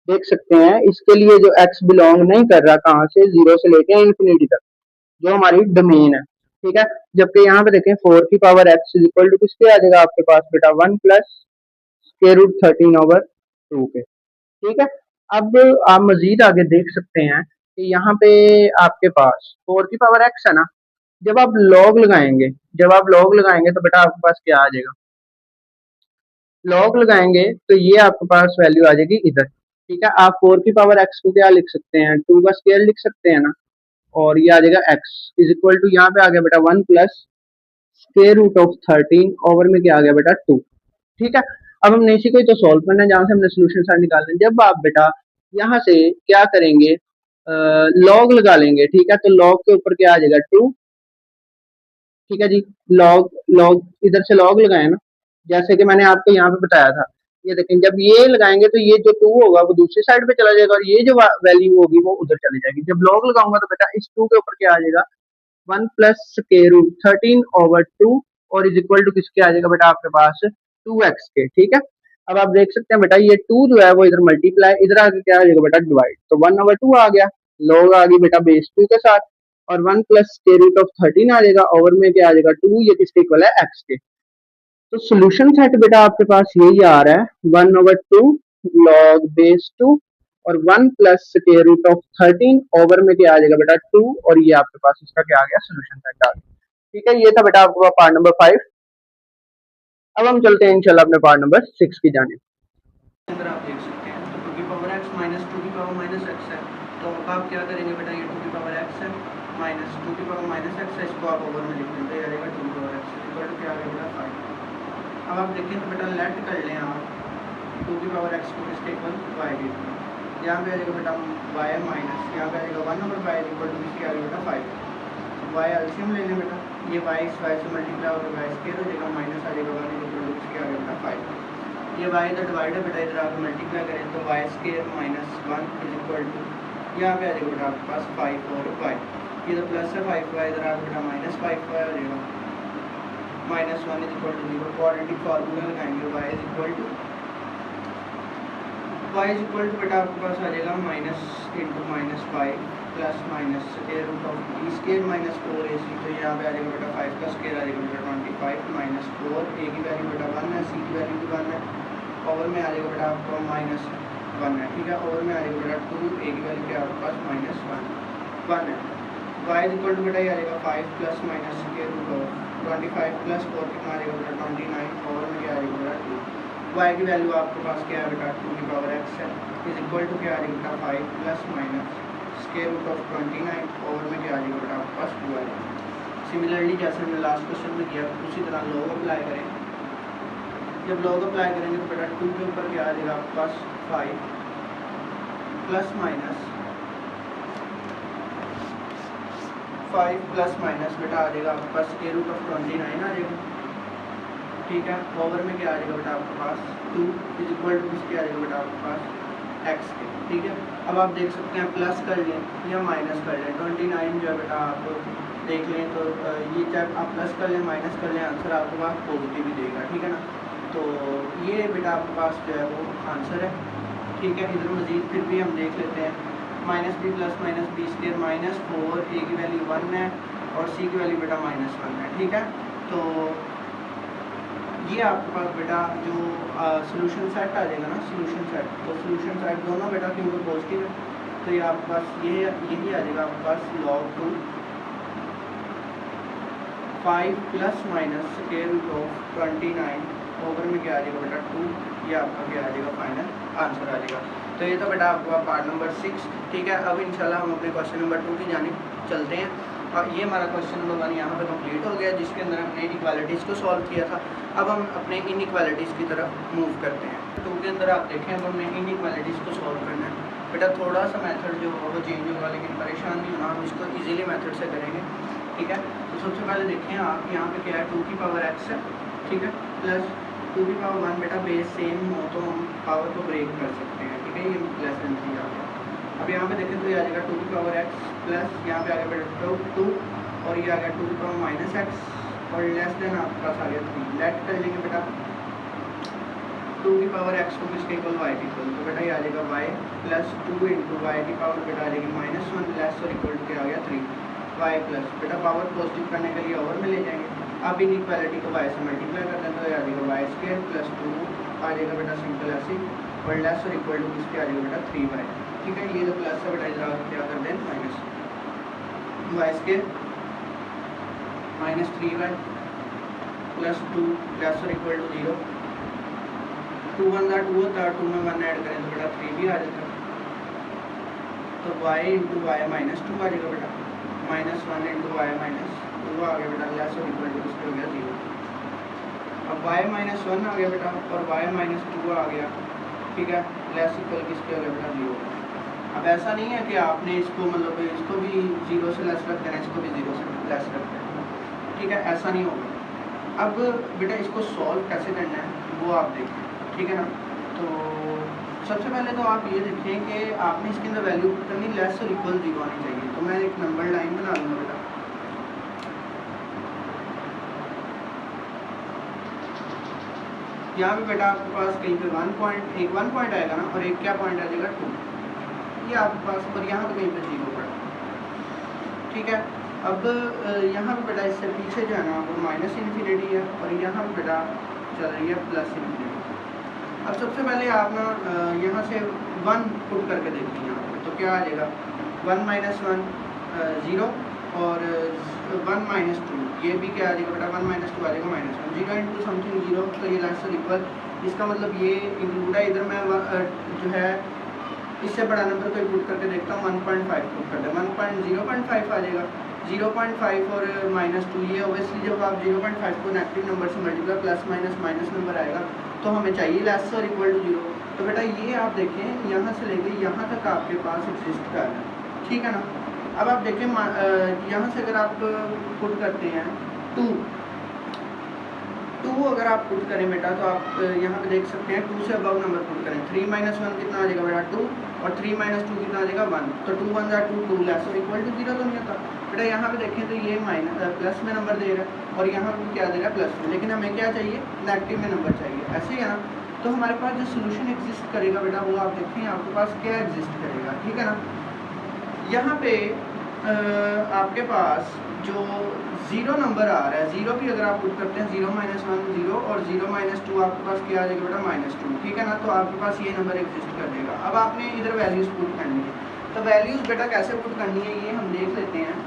देख सकते हैं इसके लिए जो x बिलोंग नहीं कर रहा कहाँ से, जीरो से लेके इंफिनिटी तक जो हमारी डोमेन है, ठीक है। जबकि यहाँ पे देखें 4 की power x is equal to किसके आ जाएगा आपके पास बेटा 1 प्लस स्क्वायर रूट 13 ओवर 2 के, ठीक है। अब आप मजीद आगे देख सकते हैं कि यहाँ पे आपके पास 4 की पावर x है ना, जब आप लॉग लगाएंगे तो बेटा आपके पास क्या आ जाएगा, लॉग लगाएंगे तो ये आपके पास वैल्यू आ जाएगी इधर, ठीक है। आप 4 की पावर x को क्या लिख सकते हैं, 2 का स्क्वायर लिख सकते हैं ना, और ये आ जाएगा x इज इक्वल टू यहाँ पे आ गया बेटा 1 plus square root of 13 over में क्या आ गया बेटा 2, ठीक है। अब हमने इसी को ही तो सॉल्व करना है जहां से हमने सोल्यूशन साइड निकालना है। जब आप बेटा यहाँ से क्या करेंगे, लॉग लगा लेंगे, ठीक है। तो लॉग के ऊपर क्या आ जाएगा 2, ठीक है जी। लॉग लॉग इधर से लॉग लगाए ना, जैसे कि मैंने आपको यहाँ पे बताया था, ये देखें जब ये लगाएंगे तो ये जो 2 होगा वो दूसरी साइड पे चला जाएगा और ये जो वैल्यू होगी वो उधर चली जाएगी। जब लॉग लगाऊंगा तो बेटा इस 2 के ऊपर क्या आ जाएगा 1 प्लस स्क्वायर रूट 13 ओवर 2 और इज इक्वल टू किसके आ जाएगा बेटा आपके पास 2x के, ठीक है। अब आप देख सकते हैं बेटा ये 2 जो है वो इधर मल्टीप्लाई, इधर आके क्या आ जाएगा बेटा डिवाइड, तो 1 ओवर 2 आ गया, लॉग आ गई बेटा बेस 2 के साथ, और 1 प्लस स्क्वायर रूट ऑफ 13 आ जाएगा, ओवर में क्या आ जाएगा 2, ये किसके इक्वल है x के। तो सोल्यूशन सेट बेटा आपके पास यही आ रहा है 1 ओवर 2 लॉग बेस 2 और 1 plus square root of 13 over में क्या आ जाएगा बेटा 2, और ये आपके पास इसका क्या आ गया सोल्यूशन सेट आ गया, ठीक है। ये था बेटा आपका पार्ट नंबर 5। अब हम चलते हैं इंशाल्लाह अपने पार्ट नंबर 6 की जानिब। अगर आप देख सकते हैं तो 2 की पावर x माइनस 2 की पावर माइनस x है, तो अब आप क्या करेंगे बेटा ये 2 की पावर x है माइनस 2 की पावर माइनस x है, इसको आप ओवर में लिख दें तो ये आ जाएगा 2 की पावर x इक्वल टू क्या आ गया बेटा 5। अब आप देखें तो बेटा लेट कर लें आप 2 की पावर x को इसके इक्वल y के इक्वल, यहाँ पे आ जाएगा बेटा y माइनस यहाँ पे आ जाएगा 1 ओवर y इक्वल टू इसके आ गया बेटा 5। y एलसीएम ले लें बेटा, ये y इस y से मल्टीप्लाई होकर y स्क्वायर हो जाएगा, माइनस आ जाएगा 1 इक्वल टू इसके आ गया बेटा 5। ये y इधर डिवाइड है बेटा, इधर आप मल्टीप्लाई करें तो y square minus 1 is equal to यहाँ पे आ जाएगा बेटा आपके पास 5 और y, ये तो प्लस है 5y, इधर आप बेटा माइनस 5y आ जाएगा, minus 1 is equal to 0। Quadratic formula लगाएंगे y इज इक्वल टू बेटा आपके पास आ जाएगा minus into minus 5 plus minus square root of b square minus 4ac, तो यहाँ पे आ जाएगा बेटा 5 का स्क्वायर आ जाएगा बेटा 25 माइनस 4, a की वैल्यू बेटा 1 है, c की वैल्यू भी 1 है, ओवर में आ जाएगा बेटा आपका माइनस 1 है, ठीक है। ओवर में आ जाएगा बेटा 2, a की वैल्यू क्या आपके पास माइनस 1 है। y इज इक्वल टू बेटा ये आ जाएगा 5 plus minus square root of 25 plus 4 कितना आ जाएगा बेटा 29, ओवर में क्या आ जाएगा बेटा 2, y की वैल्यू आपके पास क्या है बेटा 2 की पावर x है इज इक्वल टू क्या आ जाएगा बेटा 5 plus minus square root of 29, over में क्या आ जाएगा बेटा आपके पास 2 आ जाएगा। सिमिलरली जैसे हमने लास्ट क्वेश्चन में किया उसी तरह लॉग अप्लाई करें, जब लॉग अप्लाई करेंगे तो बेटा 2 के ऊपर क्या आ जाएगा आपके पास 5 प्लस माइनस बेटा आ जाएगा आपके पास स्क्वायर रूट ऑफ 29 आ जाएगा, ठीक है। ओवर में क्या आ जाएगा बेटा आपके पास 2 इज इक्वल टू किसके आ जाएगा बेटा आपके पास x के, ठीक है। अब आप देख सकते हैं प्लस कर लें या माइनस कर लें, 29 जो है बेटा आप देख लें तो ये चाहे आप प्लस कर लें माइनस कर लें आंसर आपके पास पॉजिटिव ही देगा, ठीक है ना। तो ये बेटा आपके पास जो है वो आंसर है, ठीक है। इधर मजीद फिर भी हम देख लेते हैं minus b plus minus b square minus 4, a की वैल्यू 1 है और c की वैल्यू बेटा माइनस 1 है, ठीक है। तो ये आपके पास बेटा जो सोल्यूशन सेट आ जाएगा ना, सोल्यूशन सेट, तो सोल्यूशन सेट दोनों बेटा क्योंकि पॉजिटिव है तो ये आपके पास यही आ जाएगा आपके पास log 2 5 plus minus square root of 29 over में क्या आ जाएगा बेटा 2, ये आपका क्या आ जाएगा फाइनल आंसर आ जाएगा। तो ये तो बेटा आपका पार्ट नंबर 6, ठीक है। अब इंशाल्लाह हम अपने क्वेश्चन नंबर 2 की जानिब चलते हैं। और ये हमारा क्वेश्चन नंबर 1 यहाँ पे कंप्लीट हो गया, जिसके अंदर हमने इनइक्वालिटीज़ को सॉल्व किया था। अब हम अपने इनइक्वालिटीज़ की तरफ मूव करते हैं। 2 के अंदर आप देखें, अब हमने इनइक्वालिटीज़ को सॉल्व करना है बेटा। थोड़ा सा मेथड जो होगा वो चेंज होगा, लेकिन परेशान नहीं होना, हम इसको ईजिली मेथड से करेंगे, ठीक है। तो सबसे पहले देखें आप यहाँ पे क्या है, 2 की पावर x है, ठीक है, प्लस 2 की पावर 1। बेटा बेस सेम हो तो हम पावर को ब्रेक कर सकते हैं, ठीक है, ये प्लस एन थ्री आ गया। अब यहाँ पे देखें तो ये आ जाएगा 2 की पावर x प्लस यहाँ पे आ गया बेटा 2 और ये आ गया 2 की पावर माइनस एक्स और लेस देन आपके पास आ गया 3। लेट कर लेंगे बेटा 2 की पावर x को किसके इक्वल y के इक्वल, तो बेटा ये आ जाएगा y प्लस 2 इंटू वाई की पावर बेटा आ जाएगी -1 लेस और इक्वल टू क्या आ गया 3 y प्लस बेटा पावर पॉजिटिव करने के लिए ओवर में ले जाएंगे। अब इनइक्वालिटी को y से मल्टीप्लाई कर दें तो ये आ जाएगा वाई स्क्वायर प्लस 2 आ जाएगा बेटा सिंपल ऐसे और लेस और इक्वल टू किसके आ जाएगा बेटा 3y, ठीक है। ये तो प्लस है बेटा, इधर क्या कर दें minus y square minus 3y plus 2 less और इक्वल टू 0। 2 1 2 होता है, 2 में 1 ऐड करें तो बेटा 3 भी आ जाता है। तो y इंटू वाई माइनस 2 आ जाएगा बेटा, -1 इंटू वाई माइनस 2 आ गया बेटा, लेस और इक्वल टू किसके हो गया 0। अब y -1 आ गया बेटा और y -2 आ गया, ठीक है, लेस इक्वल किसके हो गया बेटा 0। अब ऐसा नहीं है कि आपने इसको मतलब इसको भी 0 से लेस रख देना, इसको भी 0 से लेस रख देना, ठीक है, ऐसा नहीं होगा। अब बेटा इसको सॉल्व कैसे करना है वो आप देखें, ठीक है ना। तो सबसे पहले तो आप ये देखें कि आपने इसके अंदर वैल्यू पुट करनी लेस और इक्वल 0 आनी चाहिए। तो मैं एक नंबर लाइन बना लूँगा बेटा, यहाँ पे बेटा आपके पास कहीं पे 1 पॉइंट आएगा ना और एक क्या पॉइंट आ जाएगा 2, ये आपके पास, और यहाँ पे कहीं पे 0 पड़ा, ठीक है। अब यहाँ पे बेटा इससे पीछे जो है ना वो -इन्फिनिटी है और यहाँ पे बेटा चल रही है +इन्फिनिटी। अब सबसे पहले आप ना यहाँ से 1 पुट करके देखिए यहाँ पे, तो क्या आ जाएगा 1 - 1 0 और 1 - 2, ये भी क्या आ जाएगा बेटा 1 - 2 आ जाएगा -1, 0 इंटू समथिंग 0, तो ये लेस और इक्वल, इसका मतलब ये इंक्लूड है। इधर मैं जो है इससे बड़ा नंबर कोई पुट करके देखता हूँ, 1.5 पुट कर दे, 0.5 आ जाएगा। 0.5 और -2, ये ओबियसली जब आप 0.5 को नेगेटिव नंबर से मल्टीप्लाई प्लस माइनस नंबर आएगा तो हमें चाहिए लेस और इक्वल टू 0। तो बेटा ये आप देखें यहाँ से लेके यहाँ तक आपके पास एग्जिस्ट कर रहा है, ठीक है ना। अब आप देखें यहाँ से अगर आप पुट करते हैं 2 अगर आप पुट करें बेटा तो आप यहाँ पे देख सकते हैं 2 से अबव नंबर पुट करें, 3 - 1 कितना आ जाएगा बेटा 2 और 3 - 2 कितना आ जाएगा 1, तो 2 1 2 लेस और इक्वल टू 0 तो नहीं होता बेटा। यहाँ पे देखें तो ये प्लस में नंबर दे रहा है और यहाँ पे क्या दे रहा है प्लस में, लेकिन हमें क्या चाहिए नेगेटिव में नंबर चाहिए, ऐसे ही है ना। तो हमारे पास जो सोल्यूशन एग्जिस्ट करेगा बेटा वो आप देखें आपके पास क्या एग्जिस्ट करेगा, ठीक है ना। यहाँ पे आपके पास जो 0 नंबर आ रहा है, 0 की अगर आप पुट करते हैं 0 - 1 0 और 0 - 2 आपके पास क्या आ जाएगा बेटा -2, ठीक है ना। तो आपके पास ये नंबर एग्जिस्ट कर देगा। अब आपने इधर वैल्यूज़ पुट करनी है, तो वैल्यूज़ बेटा कैसे पुट करनी है ये हम देख लेते हैं।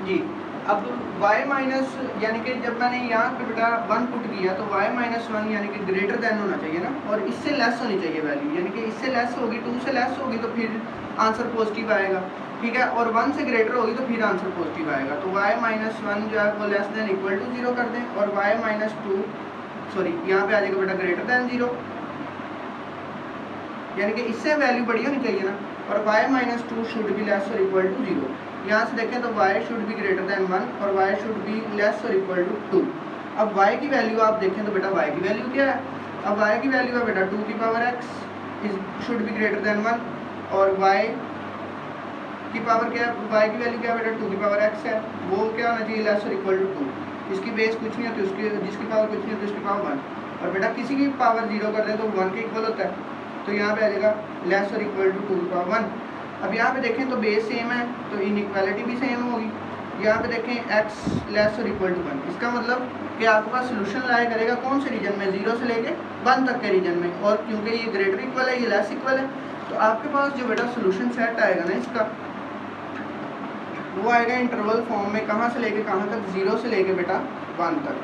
जी, अब y माइनस यानी कि जब मैंने यहाँ पे बेटा 1 पुट किया तो y - 1 यानी कि ग्रेटर देन होना चाहिए ना, और इससे लेस होनी चाहिए वैल्यू, यानी कि इससे लेस होगी 2 से लेस होगी तो फिर आंसर पॉजिटिव आएगा, ठीक है, और 1 से ग्रेटर होगी तो फिर आंसर पॉजिटिव आएगा। तो y - 1 जो है वो लेस देन इक्वल टू 0 कर दें और y - 2 सॉरी यहाँ पे आ जाएगा बेटा ग्रेटर देन 0, यानी कि इससे वैल्यू बड़ी होनी चाहिए ना, और y - 2 शुड बी लेस और इक्वल टू 0। यहाँ से देखें तो y should be greater than 1 और y शुड बी लेस और इक्वल टू 2। अब y की वैल्यू आप देखें तो बेटा y की वैल्यू क्या है, अब y की वैल्यू है बेटा 2 की power x should be greater than 1 और y की पावर क्या है, y की वैल्यू क्या है बेटा 2 की पावर x है, वो क्या होना चाहिए लेस और इक्वल टू 2। इसकी बेस कुछ नहीं होती, उसकी जिसकी पावर कुछ नहीं होती उसकी पावर 1, और बेटा किसी की पावर 0 कर दें तो 1 के इक्वल होता है, तो यहाँ पे आ जाएगा लेस और इक्वल टू 2 की पावर 1। अब यहाँ पे देखें तो बेस सेम है तो इनइक्वालिटी भी सेम होगी। यहाँ पे देखें x लेस और इक्वल टू 1, इसका मतलब कि आपके पास सोल्यूशन लाया करेगा कौन से रीजन में, 0 से लेके 1 तक के रीजन में, और क्योंकि ये ग्रेटर इक्वल है ये लेस इक्वल है तो आपके पास जो बेटा सोल्यूशन सेट आएगा ना इसका वो आएगा इंटरवल फॉर्म में, कहाँ से लेके कहाँ तक, 0 से लेके बेटा 1 तक,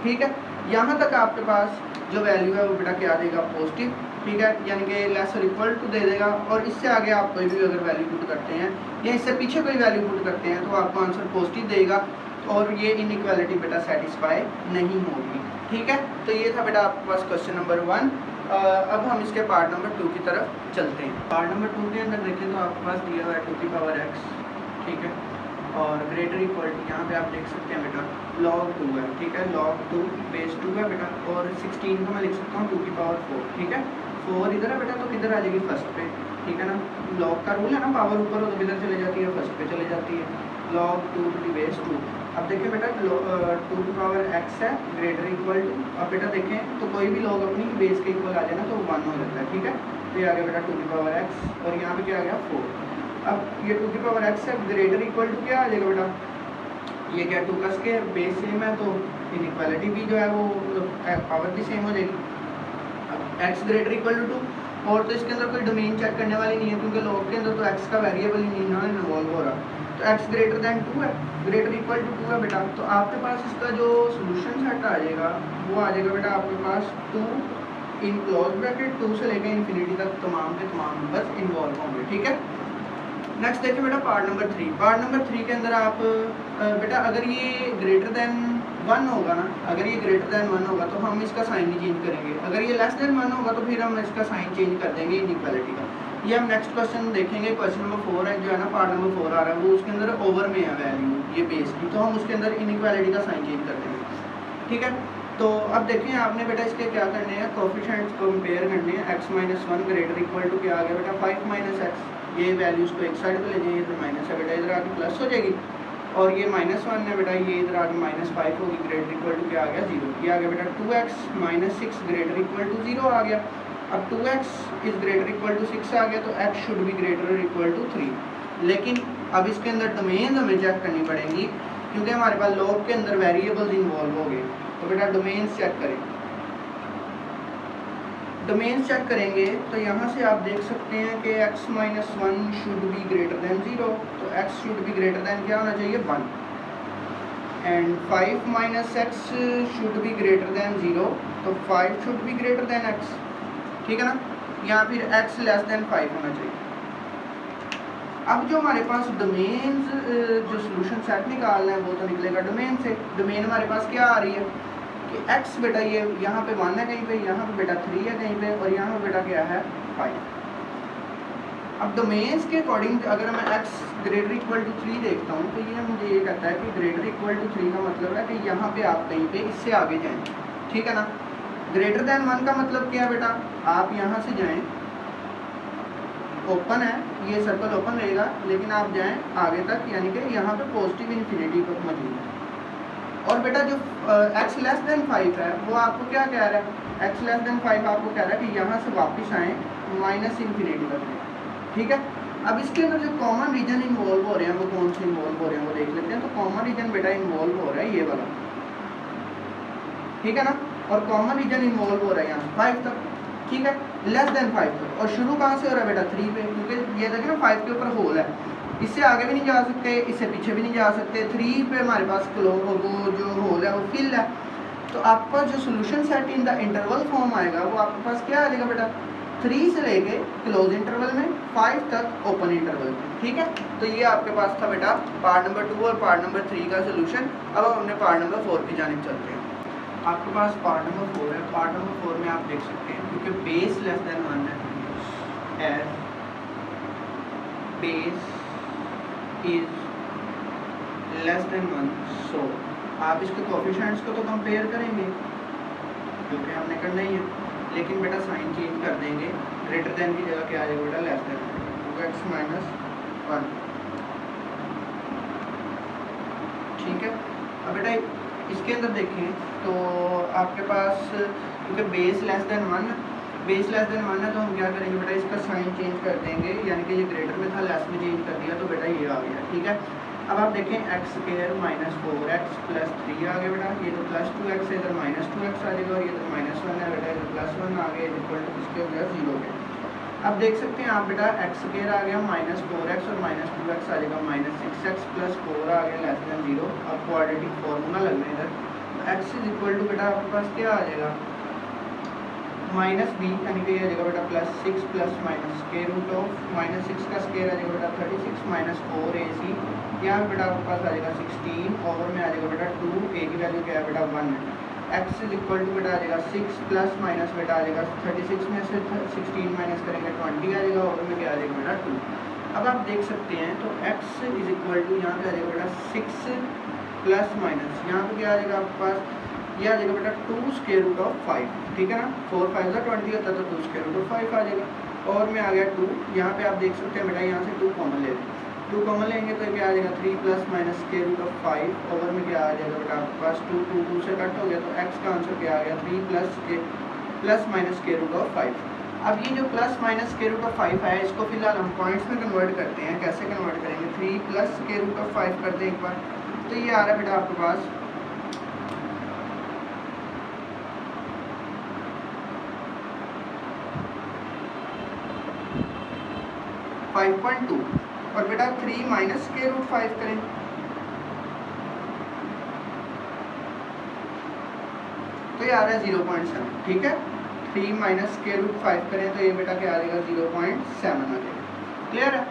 ठीक है। यहाँ तक आपके पास जो वैल्यू है वो बेटा क्या देगा, पॉजिटिव, ठीक है, यानी कि लेस और इक्वल टू दे देगा। और इससे आगे आप कोई भी अगर वैल्यू पुट करते हैं या इससे पीछे कोई वैल्यू पुट करते हैं तो आपको आंसर पॉजिटिव देगा और ये इनइक्वालिटी बेटा सेटिस्फाई नहीं होगी, ठीक है। तो ये था बेटा आपके पास क्वेश्चन नंबर 1। अब हम इसके पार्ट नंबर 2 की तरफ चलते हैं। पार्ट नंबर 2 के अंदर देखें तो आपके पास दिया हुआ है 2 की पावर x, ठीक है, और ग्रेटर इक्वल टू यहाँ पे आप देख सकते हैं बेटा log 2 है, ठीक है, log 2 बेस 2 है बेटा, और 16 को मैं लिख सकता हूँ 2 की पावर 4, ठीक है। 4 इधर है बेटा तो किधर आ जाएगी, फर्स्ट पे, ठीक है ना। log का रूल है ना, पावर ऊपर हो तो किधर चले जाती है, फर्स्ट पे चले जाती है, log 2 टू दी बेस 2। अब देखिए बेटा 2 की पावर x है ग्रेटर इक्वल टू, अब बेटा देखें तो कोई भी log अपनी बेस के इक्वल आ जाए ना तो 1 हो जाता है, ठीक है। तो ये आ गया बेटा 2 की पावर x और यहाँ पे क्या आ गया 4। अब ये 2 की पावर x है ग्रेटर इक्वल टू क्या आ जाएगा बेटा, ये क्या 2 का स्क्वायर, बेस सेम है तो इनइक्वालिटी भी जो है वो पावर भी सेम हो जाएगी। अब x ग्रेटर इक्वल टू 2, और तो इसके अंदर कोई डोमेन चेक करने वाली नहीं है क्योंकि log के अंदर तो x का वेरिएबल ही नहीं ना इन्वॉल्व हो रहा, तो x ग्रेटर दैन 2 है, ग्रेटर इक्वल टू 2 है बेटा। तो आपके पास इसका जो सोल्यूशन सेट आ जाएगा वो आ जाएगा बेटा आपके पास 2 इन क्लोज ब्रैकेट 2 से लेकर इन्फिनिटी तक तमाम के तमाम नंबर्स इन्वॉल्व होंगे, ठीक है। नेक्स्ट देखिए बेटा पार्ट नंबर 3। पार्ट नंबर 3 के अंदर आप बेटा अगर ये ग्रेटर दैन 1 होगा ना, अगर ये ग्रेटर दैन 1 होगा तो हम इसका साइन नहीं चेंज करेंगे, अगर ये लेस दैन 1 होगा तो फिर हम इसका साइन चेंज कर देंगे इनइक्वालिटी का। ये हम नेक्स्ट क्वेश्चन देखेंगे, क्वेश्चन नंबर 4 है जो है ना, पार्ट नंबर 4 आ रहा है, वो उसके अंदर ओवर में है वैल्यू ये बेस की, तो हम उसके अंदर इनइक्वालिटी का साइन चेंज कर देंगे, ठीक है। तो अब देखें आपने बेटा इसके क्या करने हैं, कोफिशिएंट्स कंपेयर करने हैं। x minus 1 greater equal to क्या आ गया बेटा 5 माइनस एक्स, ये वैल्यूज को एक साइड पे ले जाइए तो माइनस है बेटा, इधर आके प्लस हो जाएगी, और ये -1 है बेटा, ये इधर आके -5 होगी, ग्रेटर इक्वल टू क्या आ गया 0, ये आ गया बेटा 2x minus 6 greater equal to 0 आ गया। अब 2x is greater equal to 6 आ गया तो x should be greater equal to 3। लेकिन अब इसके अंदर डोमेन हमें चेक करनी पड़ेंगी क्योंकि हमारे पास log के अंदर वेरिएबल्स इन्वॉल्व हो गए, तो बेटा डोमेन्स चेक करें। डोमेन्स चेक करेंगे तो यहाँ से आप देख सकते हैं कि x minus 1 should be greater than 0, तो x should be greater than क्या होना चाहिए 1, and 5 minus x should be greater than 0, तो 5 should be greater than x, ठीक है ना, या फिर x लेस दैन 5 होना चाहिए। अब जो हमारे पास डोमेन्स जो सोल्यूशन सेट निकालना है वो तो निकलेगा डोमेन से। डोमेन हमारे पास क्या आ रही है कि x बेटा ये यहाँ पे 1 है कहीं पे, यहाँ पे बेटा 3 है कहीं पे, और यहाँ पे बेटा क्या है 5। अब डोमेन्स के अकॉर्डिंग अगर मैं x ग्रेटर इक्वल टू 3 देखता हूँ तो ये मुझे ये कहता है कि ग्रेटर इक्वल टू 3 का मतलब है कि यहाँ पे आप कहीं पे इससे आगे जाएँ, ठीक है ना। ग्रेटर दैन 1 का मतलब क्या है बेटा, आप यहाँ से जाएँ, ओपन है ये सर्कल ओपन रहेगा, लेकिन आप जाएं आगे तक यानी कि यहाँ पे पॉजिटिव इन्फिनिटी तक मौजूद है। और बेटा जो x लेस देन 5 है वो आपको क्या कह रहा है, x लेस देन 5 आपको कह रहा है कि यहाँ से वापस आएँ माइनस इन्फिनिटी तक, ठीक है। अब इसके अंदर जो कॉमन रीजन इन्वॉल्व हो रहे हैं वो कौन से इन्वॉल्व हो रहे हैं वो देख लेते हैं। तो कॉमन रीजन बेटा इन्वॉल्व हो रहा है ये वाला, ठीक है ना, और कॉमन रीजन इन्वॉल्व हो रहा है यहाँ 5 तक, ठीक है, लेस देन 5 तक। और शुरू कहाँ से हो रहा है बेटा 3 पे, क्योंकि ये देखिए ना 5 के ऊपर होल है, इससे आगे भी नहीं जा सकते, इससे पीछे भी नहीं जा सकते, 3 पे हमारे पास वो जो होल है वो फिल है। तो आपका जो solution set in the interval form आएगा वो आपके पास क्या आ जाएगा बेटा 3 से लेके क्लोज इंटरवल में 5 तक ओपन इंटरवल में, ठीक है। तो ये आपके पास था बेटा पार्ट नंबर 2 और पार्ट नंबर 3 का सोल्यूशन। अब हम अपने पार्ट नंबर 4 की जानिब चलते हैं। आपके पास पार्ट नंबर 4 है, पार्ट नंबर 4 में आप देख सकते हैं क्योंकि बेस लेस देन 1 है, as base is less than 1, so आप इसके कोफिशिएंट्स को तो कंपेयर करेंगे क्योंकि हमने करना ही है, लेकिन बेटा साइन चेंज कर देंगे, ग्रेटर देन की जगह क्या आ जाएगा बेटा लेस देन, x माइनस 1, ठीक है। अब बेटा इसके अंदर देखें तो आपके पास क्योंकि बेस लेस देन 1 है तो हम क्या करेंगे बेटा इसका साइन चेंज कर देंगे, यानी कि ये ग्रेटर में था लेस में चेंज कर दिया तो बेटा ये आ गया, ठीक है। अब आप देखें x square minus 4x plus 3 आ गया बेटा, ये तो प्लस 2x है, इधर माइनस 2x आ जाएगा, और ये तो -1 है बेटा, इधर +1 आ गया, इक्वल टू किसके हो गया 0 के। अब देख सकते हैं आप बेटा एक्स स्क्वायर आ गया -4x और -2x आ जाएगा -6x + 4 आ गया लेस देन 0। अब क्वाड्रेटिक फार्मूला लगना है इधर, तो x इज इक्वल टू बेटा आपके पास क्या आ जाएगा -b यानी कि ये आ जाएगा बेटा +6 + स्क्वायर रूट ऑफ -6 का स्क्वायर आ जाएगा बेटा 36 -4ac। यहाँ पे बेटा आपके पास आ जाएगा 16 ओवर में आ जाएगा बेटा 2, a की वैल्यू क्या है बेटा 1। x इज इक्वल टू बेटा आ जाएगा 6 प्लस माइनस बेटा आ जाएगा 36 में से 16 माइनस करेंगे 20 आ जाएगा, ओवर में क्या आ जाएगा बेटा 2। अब आप देख सकते हैं तो x इज इक्वल टू यहाँ पे आ जाएगा बेटा 6 प्लस माइनस यहाँ पे क्या आ जाएगा आपके पास, ये आ जाएगा बेटा 2 स्क्वायर रूट ऑफ 5, ठीक है ना। 4 5 20 होता है तो 2 स्क्वायर रूट ऑफ 5 आ जाएगा, और में आ गया 2। यहाँ पे आप देख सकते हैं बेटा यहाँ से 2 कॉमन ले लें, 2 कॉमन लेंगे तो क्या आ जाएगा 3 plus minus square root of 5, over में क्या आ जाएगा बेटा आपके पास 2 2 2 से कट हो गया, तो x का आंसर क्या आ गया 3 plus minus square root of 5। अब ये जो plus minus square root of 5 है इसको फिलहाल हम पॉइंट्स में कन्वर्ट करते हैं। कैसे कन्वर्ट करेंगे, 3 प्लस स्क्वायर रूट ऑफ 5 करते हैं एक बार, तो ये आ रहा है बेटा आपके पास 5.2, और बेटा 3 माइनस स्क्वायर रूट 5 करें तो ये आ रहा है 0.7, ठीक है। 3 माइनस स्क्वायर रूट 5 करें तो ये बेटा क्या आ जाएगा 0.7 आ जाएगा। क्लियर है।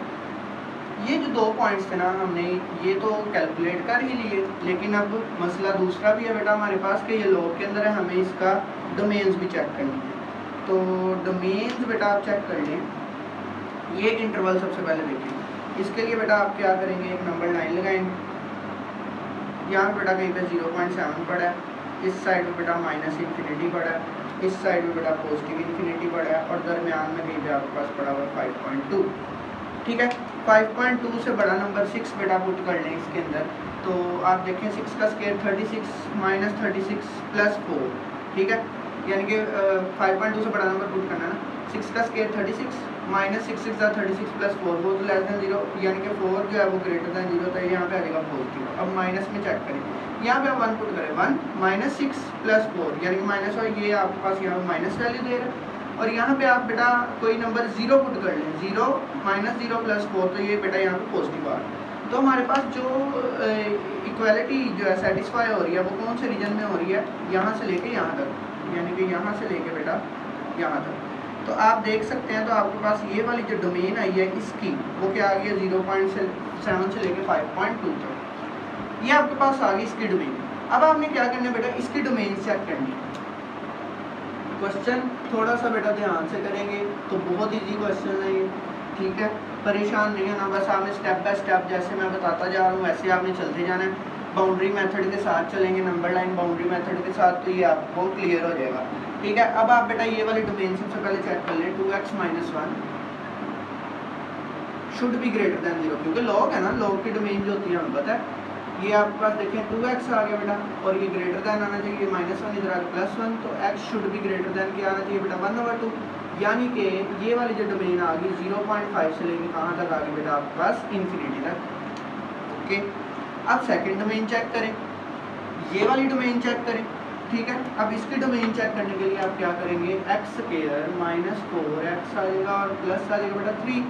ये जो 2 पॉइंट्स थे ना हमने ये तो कैलकुलेट कर ही लिए, लेकिन अब मसला दूसरा भी है बेटा हमारे पास कि ये लॉग के अंदर है, हमें इसका डोमेन्स भी चेक करनी है। तो डोमेन्स बेटा आप चेक कर लें, ये इंटरवल सबसे पहले देखें। इसके लिए बेटा आप क्या करेंगे, एक नंबर 9 लगाएंगे, यहाँ बेटा कहीं पे 0.7 पड़ा है, इस साइड में बेटा माइनस इन्फिनिटी पड़ा है, इस साइड में बेटा पॉजिटिव इन्फिनिटी पड़ा है, और दरमियान में कहीं पे आपके पास पड़ा हुआ 5.2, ठीक है। 5.2 से बड़ा नंबर 6 बेटा पुट कर लें इसके अंदर, तो आप देखें 6 का स्क्वायर 36 माइनस 36 प्लस 4, ठीक है। यानी कि 5.2 से बड़ा नंबर पुट करना है ना, 6 का स्क्वायर 36 माइनस 6 6 36 प्लस 4 वो तो लेस देन 0, यानी कि 4 जो है वो ग्रेटर देन 0, तो यहाँ पे आ जाएगा पॉजिटिव। अब माइनस में चेक करें, यहाँ पे आप 1 पुट करें, 1 माइनस 6 प्लस 4 यानी कि माइनस, और ये आपके पास यहाँ पे माइनस वैल्यू दे रहा है, और यहाँ पे आप बेटा कोई नंबर 0 पुट कर लें, 0 माइनस 0 प्लस 4, तो ये बेटा यहाँ पे पॉजिटिव आ रहा है। तो हमारे पास जो इक्वालिटी जो है सेटिस्फाई हो रही है वो कौन से रीजन में हो रही है, यहाँ से लेके यहाँ तक, यानी कि यहाँ से लेके बेटा यहाँ तक। तो आप देख सकते हैं तो आपके पास ये वाली जो डोमेन आई है इसकी वो क्या आ गई है 0.7 से लेके 5.2 तक, ये आपके पास आ गई इसकी डोमेन। अब आपने क्या करना है बेटा, इसकी डोमेन चेक करनी है। क्वेश्चन थोड़ा सा बेटा ध्यान से करेंगे तो बहुत ईजी क्वेश्चन है ये, ठीक है। परेशान नहीं होना, बस आपने स्टेप बाय स्टेप जैसे मैं बताता जा रहा हूँ वैसे आपने चलते जाना है। बाउंड्री मेथड के साथ चलेंगे, नंबर लाइन बाउंड्री मेथड के साथ, तो ये आपको क्लियर हो जाएगा, ठीक है। अब आप बेटा ये वाली डोमेन सबसे पहले चेक कर लें, 2x minus 1 should be greater than 0, क्योंकि लॉग है ना, लॉग की डोमेन जो होती है हमें पता है। ये आपके पास देखें 2x आ गया बेटा, और ये ग्रेटर देन आना चाहिए -1, इधर आ गया +1, तो x should be greater than क्या आना चाहिए बेटा 1/2, यानी कि ये वाली जो डोमेन आ गई 0.5 से लेकर कहाँ तक आ गई बेटा आपके पास इन्फिनिटी तक, ओके। अब सेकंड डोमेन चेक करें, ये वाली डोमेन चेक करें, ठीक है। अब इसकी डोमेन चेक करने के लिए आप क्या करेंगे, एक्स स्क्वायर -4x आ जाएगा और प्लस आ जाएगा बेटा 3,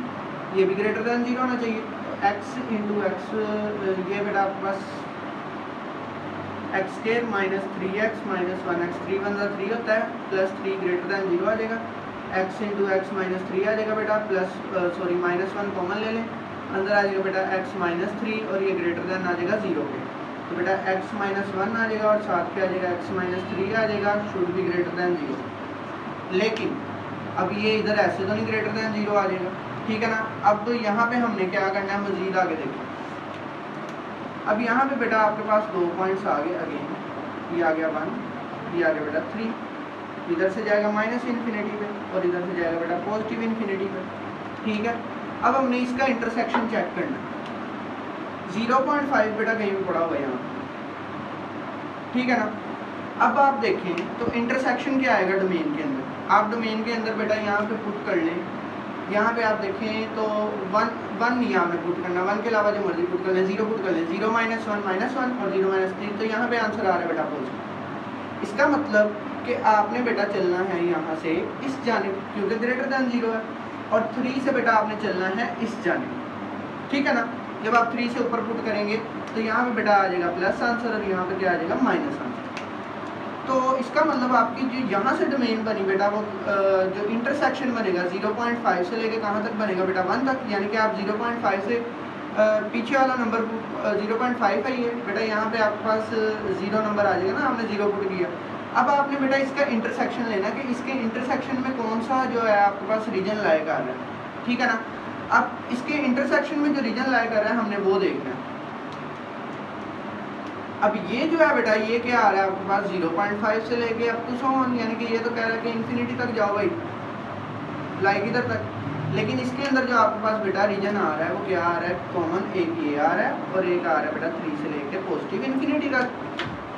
ये भी ग्रेटर देन 0 होना चाहिए। तो x इंटू एक्स, ये बेटा आपके पास एक्स स्क्वायर -3x -1x, 3 1 3 होता है, प्लस 3 ग्रेटर देन 0 आ जाएगा। x इंटू एक्स -3 आ जाएगा बेटा, प्लस सॉरी -1 कॉमन ले लें, अंदर आ जाएगा बेटा x -3 और ये ग्रेटर देन आ जाएगा 0 के, तो बेटा x -1 आ जाएगा और साथ पे आ जाएगा x -3 आ जाएगा, शुड बी ग्रेटर देन 0। लेकिन अब ये इधर ऐसे तो नहीं ग्रेटर देन 0 आ जाएगा, ठीक है ना। अब तो यहाँ पे हमने क्या करना है, मजीद आगे देखो। अब यहाँ पे बेटा आपके पास 2 पॉइंट्स आ गए, अगेन ये आ गया 1, ये आ गया बेटा 3, इधर से जाएगा माइनस इन्फिनिटी पे और इधर से जाएगा बेटा पॉजिटिव इन्फिनिटी पे, ठीक है। अब हमने इसका इंटरसेक्शन चेक करना है, 0.5 बेटा कहीं भी पड़ा हुआ है यहाँ, ठीक है ना। अब आप देखें तो इंटरसेक्शन क्या आएगा डोमेन के अंदर, आप डोमेन के अंदर बेटा यहाँ पे पुट कर लें, यहाँ पे आप देखें तो 1 यहाँ पे पुट करना, 1 के अलावा जो मर्जी पुट कर लें, 0 पुट कर लें, 0 -1 -1 और 0 -3, तो यहाँ पे आंसर आ रहा है बेटा पॉजिटिव। इसका मतलब कि आपने बेटा चलना है यहाँ से इस जानिब, क्योंकि ग्रेटर देन 0 है, और 3 से बेटा आपने चलना है इस जानिब, ठीक है ना। जब आप 3 से ऊपर पुट करेंगे तो यहाँ पे बेटा आ जाएगा प्लस आंसर और यहाँ पे क्या आ जाएगा माइनस आंसर। तो इसका मतलब आपकी जो यहाँ से डोमेन बनी बेटा वो जो इंटरसेक्शन बनेगा 0.5 से लेके कहाँ तक बनेगा बेटा 1 तक, यानी कि आप 0.5 से पीछे वाला नंबर 0.5 है ये बेटा, यहाँ पे आपके पास 0 नंबर आ जाएगा ना, आपने 0 पुट किया। अब आपने बेटा इसका इंटरसेक्शन लेना कि इसके इंटरसेक्शन में कौन सा जो है आपके पास रीजन लाया कर रहा है, ठीक है ना। अब इसके इंटरसेक्शन में जो रीजन लाया कर रहा है हमने वो देखना है। अब ये जो है बेटा ये क्या आ रहा है आपके पास 0.5 से लेके अप टू 100, यानी कि ये तो कह रहा है कि इन्फिनिटी तक जाओ भाई, लाइक इधर तक। लेकिन इसके अंदर जो आपके पास बेटा रीजन आ रहा है वो क्या आ रहा है, कॉमन एक ये आ रहा है और एक आ रहा है बेटा 3 से लेके पॉजिटिव इन्फिनिटी तक।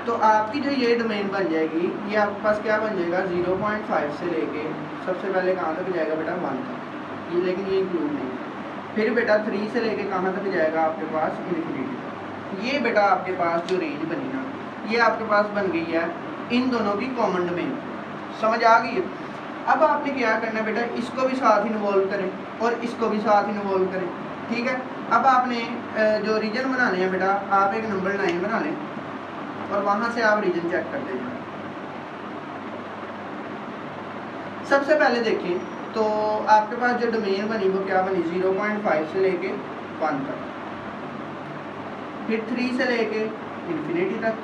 तो आपकी जो ये डोमेन बन जाएगी ये आपके पास क्या बन जाएगा 0.5 से लेके सबसे पहले कहाँ तक जाएगा बेटा 1 तक, ये लेकिन ये इंक्लूड नहीं। फिर बेटा 3 से लेके कहाँ तक जाएगा आपके पास इन्फिनिटी तक। ये बेटा आपके पास जो रेंज बनी ना ये आपके पास बन गई है इन दोनों की कॉमन डोमेन, समझ आ गई है। अब आपने क्या करना है बेटा, इसको भी साथ इन्वॉल्व करें और इसको भी साथ इन्वॉल्व करें, ठीक है। अब आपने जो रीजन बनाने हैं बेटा आप एक नंबर लाइन बना लें और वहाँ से आप रीजन चेक कर दें। सबसे पहले देखें तो आपके पास जो डोमेन बनी वो क्या बनी 0.5 से लेके 1 तक, फिर 3 से लेके इन्फिनिटी तक,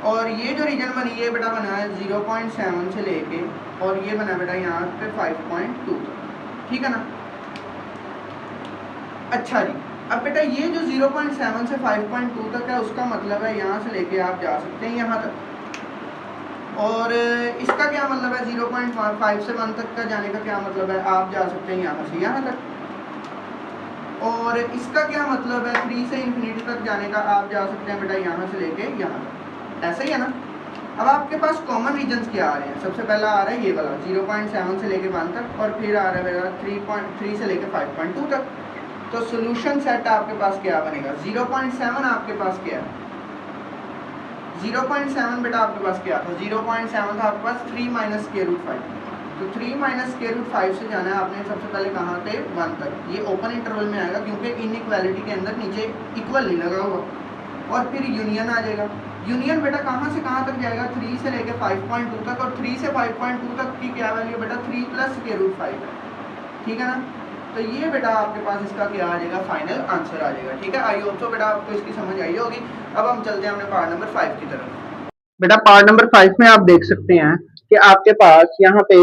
और ये जो रीजन बनी ये बेटा बना है 0.7 से लेके और ये बना बेटा यहाँ पे 5.2 तक, ठीक है ना। अच्छा जी, अब बेटा ये जो 0.7 से 5.2 तक है उसका मतलब है यहाँ से लेके आप जा सकते हैं यहाँ तक, और इसका क्या मतलब है 0.5 से 1 तक का जाने का क्या मतलब है, आप जा सकते हैं यहाँ से यहाँ तक। और इसका क्या मतलब है 3 से इन्फिनिटी तक जाने का, आप जा सकते हैं बेटा यहाँ से लेके यहाँ तक, ऐसा ही है ना। अब आपके पास कॉमन रीजन्स क्या आ रहे हैं, सबसे पहला आ रहा है ये वाला 0.7 से लेके 1 तक और फिर आ रहा है बेटा 3.3 से लेके 5.2 तक। तो सोल्यूशन सेट आपके पास क्या बनेगा 0.7 आपके पास क्या है 0.7 बेटा आपके पास क्या था 0.7 था आपके पास 3 माइनस स्क्वायर रूट 5, तो 3 माइनस स्क्वायर रूट 5 से जाना है आपने सबसे पहले कहाँ पे 1 तक, ये ओपन इंटरवल में आएगा क्योंकि इनइक्वालिटी के अंदर नीचे इक्वल नहीं लगा हुआ, और फिर यूनियन आ जाएगा। यूनियन बेटा कहाँ से कहाँ तक जाएगा 3 से लेके 5.2 तक, और 3 से 5.2 तक की क्या वैल्यू बेटा 3 प्लस स्क्वायर रूट 5 है, ठीक है ना। तो ये बेटा आपके पास इसका क्या आ जाएगा फाइनल आंसर आ जाएगा, ठीक है। आई होप सो बेटा आपको इसकी समझ आई होगी। अब हम चलते हैं अपने पार्ट नंबर 5 की तरफ। बेटा पार्ट नंबर 5 में आप देख सकते हैं कि आपके पास यहाँ पे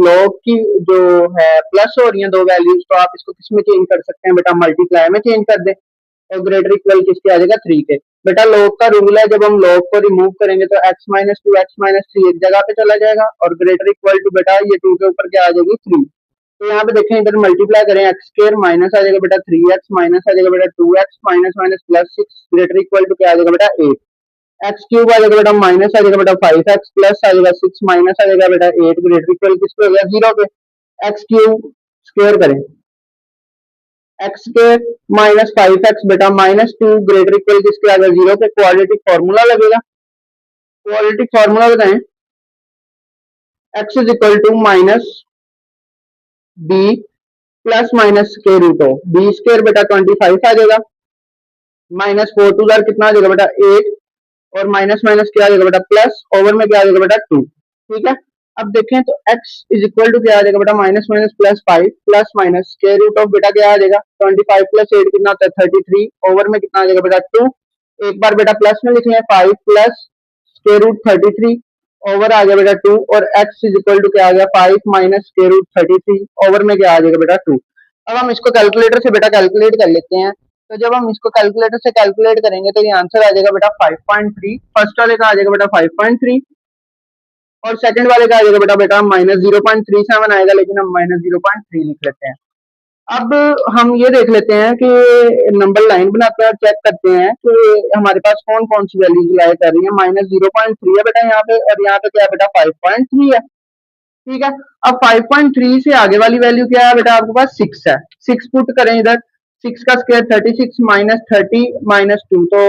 लॉग की जो है प्लस हो रही हैं दो वैल्यूज, तो आप इसको किस में चेंज कर सकते हैं बेटा, मल्टीप्लाई में चेंज कर दें और ग्रेटर इक्वल किसके आ जाएगा 3 के। बेटा लॉग का रूल है जब हम लॉग को रिमूव करेंगे तो x माइनस 2 x माइनस 3 एक जगह पे चला जाएगा और ग्रेटर इक्वल टू बेटा ये 2 के ऊपर क्या आ जाएगी 3। तो यहाँ पे देखें इधर मल्टीप्लाई करें एक्स स्क्वायर माइनस आ जाएगा बेटा 3x माइनस आ जाएगा बेटा 2x minus minus plus 6 greater equal to क्या आ जाएगा बेटा 8। एक्स क्यूब आ जाएगा बेटा माइनस आ जाएगा बेटा 5x प्लस आ जाएगा 6 माइनस आ जाएगा बेटा 8 ग्रेटर इक्वल किस पे हो गया 0 पे। एक्स क्यूब स्क्वायर करें एक्स स्क्वायर माइनस 5x बेटा माइनस 2 ग्रेटर इक्वल किसके आ गया 0 पे। क्वाड्रेटिक फार्मूला लगेगा, क्वाड्रेटिक फार्मूला बताएं x is equal to minus b plus minus square root of b square बेटा 25 आ जाएगा, माइनस 4 टू दार कितना आ जाएगा बेटा 8 और माइनस माइनस क्या आ जाएगा बेटा प्लस, ओवर में क्या आ जाएगा बेटा 2, ठीक है। अब देखें तो x इज इक्वल टू क्या आ जाएगा बेटा minus minus plus 5 plus minus square root of बेटा क्या आ जाएगा 25 प्लस 8 कितना होता है 33, ओवर में कितना आ जाएगा बेटा 2, एक बार बेटा प्लस में लिख लें 5 प्लस स्क्वायर रूट 33 ओवर आ गया बेटा 2, और x इज इक्वल टू क्या आ गया 5 माइनस स्क्वायर रूट 33 ओवर में क्या आ जाएगा बेटा 2। अब हम इसको कैलकुलेटर से बेटा कैलकुलेट कर लेते हैं, तो जब हम इसको कैलकुलेटर से कैलकुलेट करेंगे तो ये आंसर आ जाएगा बेटा 5.3, फर्स्ट वाले का आ जाएगा बेटा 5.3 और सेकंड वाले का आ जाएगा बेटा माइनस 0.37 आएगा, लेकिन हम माइनस 0.3 लिख लेते हैं। अब हम ये देख लेते हैं कि नंबर लाइन बनाते हैं और चेक करते हैं कि हमारे पास कौन कौन सी वैल्यूज लाई कर रही है। माइनस 0.3 है बेटा यहाँ पे और यहाँ पे क्या है बेटा 5.3 है, ठीक है। अब 5.3 से आगे वाली वैल्यू क्या है बेटा आपके पास 6 है, 6 पुट करें इधर, 6 का स्क्वायर 36 माइनस 30 माइनस 2, तो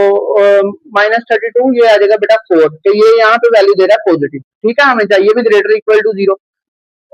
माइनस 32 ये आ जाएगा बेटा 4, तो ये यहाँ पे वैल्यू दे रहा है पॉजिटिव, ठीक है। हमें चाहिए भी ग्रेटर इक्वल टू 0,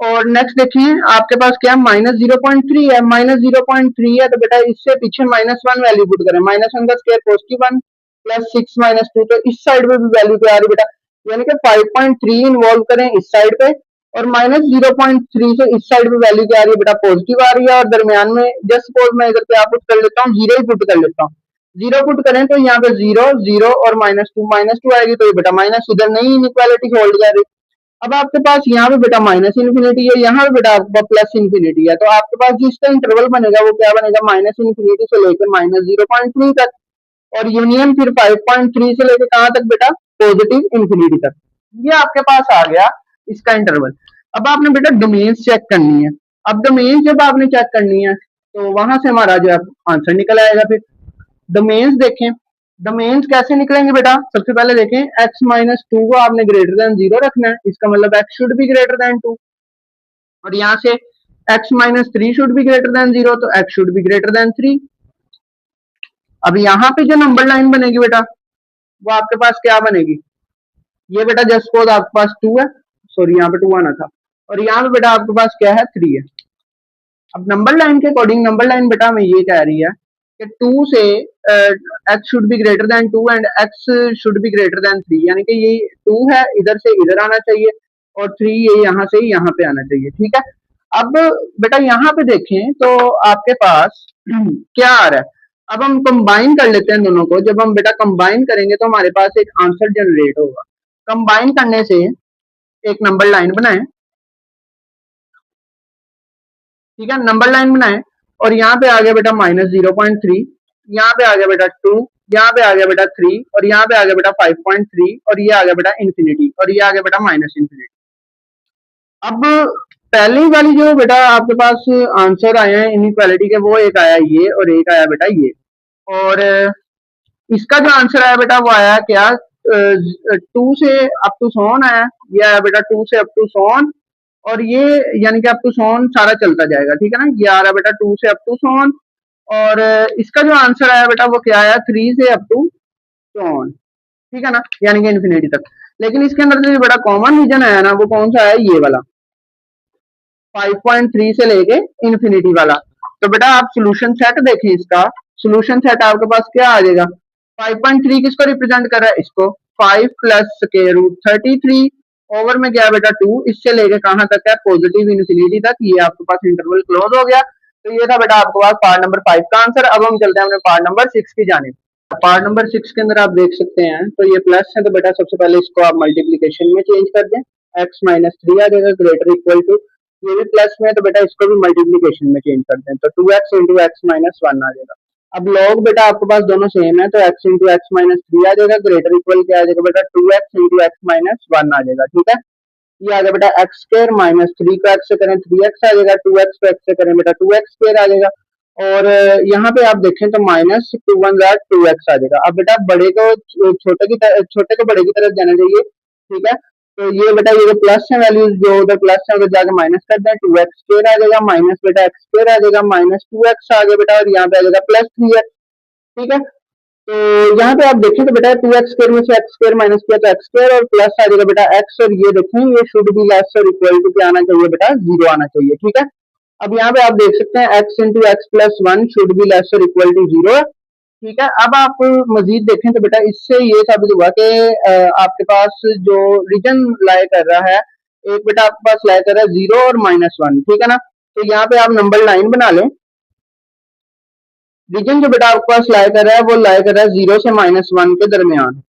और नेक्स्ट देखिए आपके पास क्या -0.3 है, -0.3 है तो बेटा इससे पीछे -1 वैल्यू पुट करें, -1 का स्क्वायर +1 प्लस 6 - 2, तो इस साइड पे भी वैल्यू क्या आ रही बेटा, यानी कि 5.3 इन्वॉल्व करें इस साइड पे और -0.3 से इस साइड पे वैल्यू क्या आ रही है बेटा, पॉजिटिव आ रही है। और दरमियान में जस्ट सपोज मैं इधर क्या पुट कर लेता हूँ, जीरो ही पुट कर लेता हूँ। जीरो पुट करें तो यहाँ पे जीरो जीरो और -2 आएगी, तो ये बेटा माइनस इधर नहीं, इनइक्वालिटी होल्ड कर रही। अब आपके पास यहाँ पे बेटा -इन्फिनिटी है, यहाँ पे बेटा आपका +इन्फिनिटी है, तो आपके पास जिसका इंटरवल बनेगा वो क्या बनेगा, -इन्फिनिटी से लेकर -0.3 तक, और यूनियन फिर 5.3 से लेकर कहाँ तक बेटा, +इन्फिनिटी तक। ये आपके पास आ गया इसका इंटरवल। अब आपने बेटा डोमेन्स चेक करनी है। अब डोमेन्स जब आपने चेक करनी है तो वहां से हमारा जो आंसर निकल आएगा। फिर डोमेन्स देखें, डोमेन्स कैसे निकलेंगे बेटा, सबसे पहले देखें x-2 को आपने ग्रेटर देन 0 रखना है, इसका मतलब x should be greater than 2, और यहाँ से x-3 should be greater than 0, तो x should be greater than 3। अब यहाँ पे जो नंबर लाइन बनेगी बेटा वो आपके पास क्या बनेगी, ये बेटा जस्ट सपोज आपके पास 2 है, सॉरी यहाँ पे 2 आना था, और यहाँ पे बेटा आपके पास क्या है, 3 है। अब नंबर लाइन के अकॉर्डिंग नंबर लाइन बेटा हमें ये कह रही है कि 2 से x should be greater than 2 and x should be greater than 3, यानी कि ये 2 है इधर से इधर आना चाहिए और 3 ये यहाँ से यहाँ पे आना चाहिए, ठीक है। अब बेटा यहाँ पे देखें तो आपके पास क्या आ रहा है, अब हम कंबाइन कर लेते हैं दोनों को। जब हम बेटा कंबाइन करेंगे तो हमारे पास एक आंसर जनरेट होगा। कंबाइन करने से एक नंबर लाइन बनाएं, ठीक है, नंबर लाइन बनाएं, और यहाँ पे आ गया बेटा -0.3, यहाँ पे आ गया बेटा 2, यहाँ पे आ गया बेटा 3, और यहाँ पे आ गया बेटा 5.3, और ये आ गया बेटा इन्फिनिटी, और ये आ गया बेटा -इन्फिनिटी। अब पहली वाली जो बेटा आपके पास आंसर आए हैं इनइक्वालिटी के, वो एक आया ये और एक आया बेटा ये, और इसका जो आंसर आया बेटा वो आया क्या, 2 से अप टू सोन आया, ये आया बेटा 2 से अप टू सोन, और ये यानी कि अप टू सोन सारा चलता जाएगा, ठीक है ना, ये आ रहा है बेटा 2 से अप टू सोन, और इसका जो आंसर आया बेटा वो क्या आया, 3 से अप टू सोन, ठीक है ना, यानी कि इन्फिनिटी तक। लेकिन इसके अंदर से जो बेटा कॉमन रीजन आया ना वो कौन सा आया, ये वाला 5.3 से लेके इन्फिनिटी वाला। तो बेटा आप सोल्यूशन सेट देखें, इसका सोल्यूशन सेट आपके पास क्या आ जाएगा, 5.3 किसको रिप्रेजेंट कर रहा है, इसको, 5 प्लस √33 ओवर में क्या बेटा 2, इससे लेके कहां तक है, पॉजिटिव इन्फिनिटी तक। ये आपके पास इंटरवल क्लोज हो गया। तो ये था बेटा आपके पास पार्ट नंबर 5 का आंसर। अब हम चलते हैं अपने पार्ट नंबर 6 की जानिब। पार्ट नंबर 6 के अंदर आप देख सकते हैं तो ये प्लस है, तो बेटा सबसे पहले इसको आप मल्टीप्लीकेशन में चेंज कर दें, x-3 आ जाएगा ग्रेटर इक्वल टू, ये भी प्लस में, तो बेटा इसको भी मल्टीप्लीकेशन में चेंज कर दें, तो 2x इंटू x-1 आ जाएगा। अब लॉग बेटा आपके पास दोनों सेम है, तो x इंटू x-3 आ जाएगा, ग्रेटर इक्वल क्या आ जाएगा बेटा, 2x इंटू x-1 आ जाएगा, ठीक है। ये आ गया बेटा एक्स स्क्र -3 को x से करें 3x आ जाएगा, 2x को x से करें बेटा 2x² आ जाएगा, और यहाँ पे आप देखें तो -2 आ जाएगा। अब बेटा बड़े को छोटे की तरफ, छोटे को बड़े की तरफ जाना चाहिए, ठीक है। तो ये बेटा ये जो प्लस है वैल्यूज जो उधर प्लस है उधर जाके माइनस कर दें, 2x² आ जाएगा, माइनस बेटा x² आ जाएगा, -2x आ गया बेटा, और यहाँ पे आ जाएगा +3x, ठीक है। तो यहाँ पे आप देखें तो बेटा 2x² में से x² माइनस किया तो x² और प्लस आ जाएगा बेटा x, और ये देखें ये शुड बी लेस और इक्वल टू क्या आना चाहिए बेटा, 0 आना चाहिए, ठीक है। अब यहाँ पे आप देख सकते हैं x into x+1 should be less और इक्वल टू 0, ठीक है। अब आप मजीद देखें तो बेटा इससे ये साबित हुआ कि आपके पास जो रीजन लाए कर रहा है, एक बेटा आपके पास लाए कर रहा है 0 और -1, ठीक है ना। तो यहाँ पे आप नंबर लाइन बना लें, रीजन जो बेटा आपके पास लाए कर रहा है वो लाए कर रहा है 0 से -1 के दरमियान,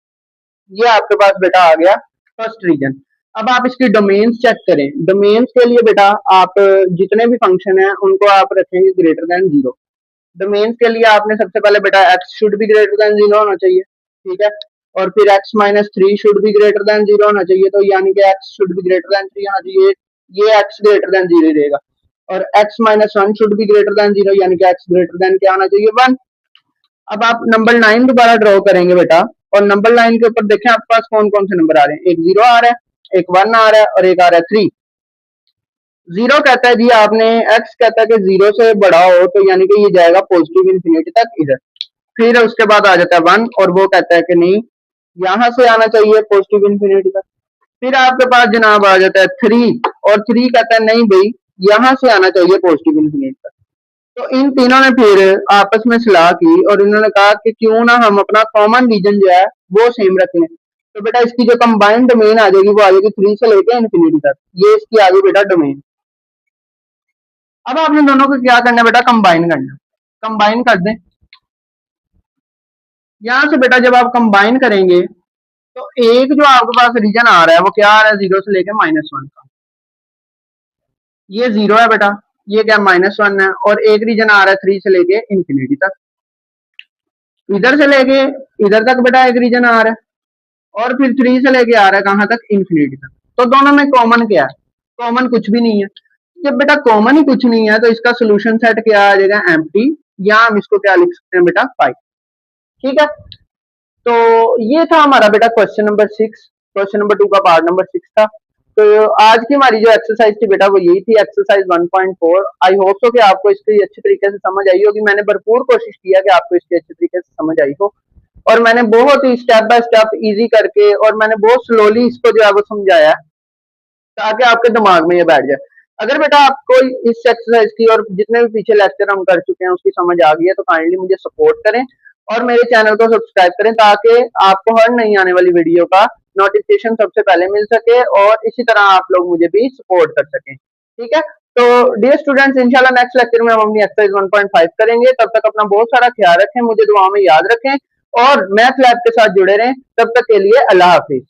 ये आपके पास बेटा आ गया फर्स्ट रीजन। अब आप इसकी डोमेन्स चेक करें, डोमेन्स के लिए बेटा आप जितने भी फंक्शन हैं उनको आप रखेंगे ग्रेटर देन 0। डोमेन्स के लिए आपने सबसे पहले बेटा x should be greater than 0 होना चाहिए, ठीक है, और फिर x-3 should be greater than 0 होना चाहिए, तो यानी कि x should be greater than 3 होना चाहिए, ये x ग्रेटर देन 0 रहेगा, और x-1 should be greater than 0, यानी कि x ग्रेटर देन क्या होना चाहिए, 1। अब आप नंबर लाइन दोबारा ड्रॉ करेंगे बेटा, और नंबर लाइन के ऊपर देखें आपके पास कौन कौन से नंबर आ रहे हैं, एक 0 आ रहा है, एक 1 आ रहा है, और एक आ रहा है 3। 0 कहता है जी आपने, x कहता है कि 0 से बड़ा हो, तो यानी कि ये जाएगा पॉजिटिव इन्फिनिटी तक इधर, फिर उसके बाद आ जाता है 1, और वो कहता है कि नहीं यहाँ से आना चाहिए पॉजिटिव इन्फिनिटी तक, फिर आपके पास जनाब आ जाता है 3 और 3 कहता है नहीं भाई यहां से आना चाहिए पॉजिटिव इंफिनिटी तक। तो इन तीनों ने फिर आपस में सलाह की और इन्होंने कहा कि क्यों ना हम अपना कॉमन रीजन जो है वो सेम रख लें। तो बेटा इसकी जो कंबाइंड डोमेन आ जाएगी वो आ जाएगी 3 से लेके इन्फिनिटी तक, ये इसकी आ गई बेटा डोमेन। अब आपने दोनों को क्या करना है बेटा, कंबाइन करना है। कंबाइन कर दें, यहां से बेटा जब आप कंबाइन करेंगे तो एक जो आपके पास रीजन आ रहा है वो क्या आ रहा है, 0 से लेके -1 का, ये 0 है बेटा, ये क्या -1 है, और एक रीजन आ रहा है 3 से लेके इन्फिनिटी तक। इधर से लेके इधर तक बेटा एक रीजन आ रहा है और फिर 3 से लेके आ रहा है कहां तक, इन्फिनिटी तक। तो दोनों में कॉमन क्या है, कॉमन कुछ भी नहीं है। जब बेटा कॉमन ही कुछ नहीं है तो इसका सोल्यूशन सेट क्या आ जाएगा, एम्प्टी, या हम इसको क्या लिख सकते हैं बेटा, 5। ठीक है, तो ये था हमारा बेटा क्वेश्चन नंबर 6। क्वेश्चन नंबर 2 का पार्ट नंबर 6 था। तो आज की हमारी जो एक्सरसाइज थी बेटा वो यही थी, एक्सरसाइज 1.4। आई होप सो कि आपको इसकी अच्छी तरीके से समझ आई होगी। मैंने भरपूर कोशिश किया कि आपको इसकी अच्छी तरीके से समझ आई हो, और मैंने बहुत ही स्टेप बाय स्टेप इजी करके और मैंने बहुत स्लोली इसको जो है वो समझाया ताकि आपके दिमाग में ये बैठ जाए। अगर बेटा आपको इस एक्सरसाइज की और जितने भी पीछे लेक्चर हम कर चुके हैं उसकी समझ आ गई है तो काइंडली मुझे सपोर्ट करें और मेरे चैनल को सब्सक्राइब करें ताकि आपको हर नई आने वाली वीडियो का नोटिफिकेशन सबसे पहले मिल सके और इसी तरह आप लोग मुझे भी सपोर्ट कर सकें। ठीक है, तो डियर स्टूडेंट्स, इंशाल्लाह नेक्स्ट लेक्चर में हम अपनी एक्सरसाइज 1.5 करेंगे। तब तक अपना बहुत सारा ख्याल रखें, मुझे दुआ में याद रखें और मैथ लैब के साथ जुड़े रहें। तब तक के लिए अल्लाह हाफिज।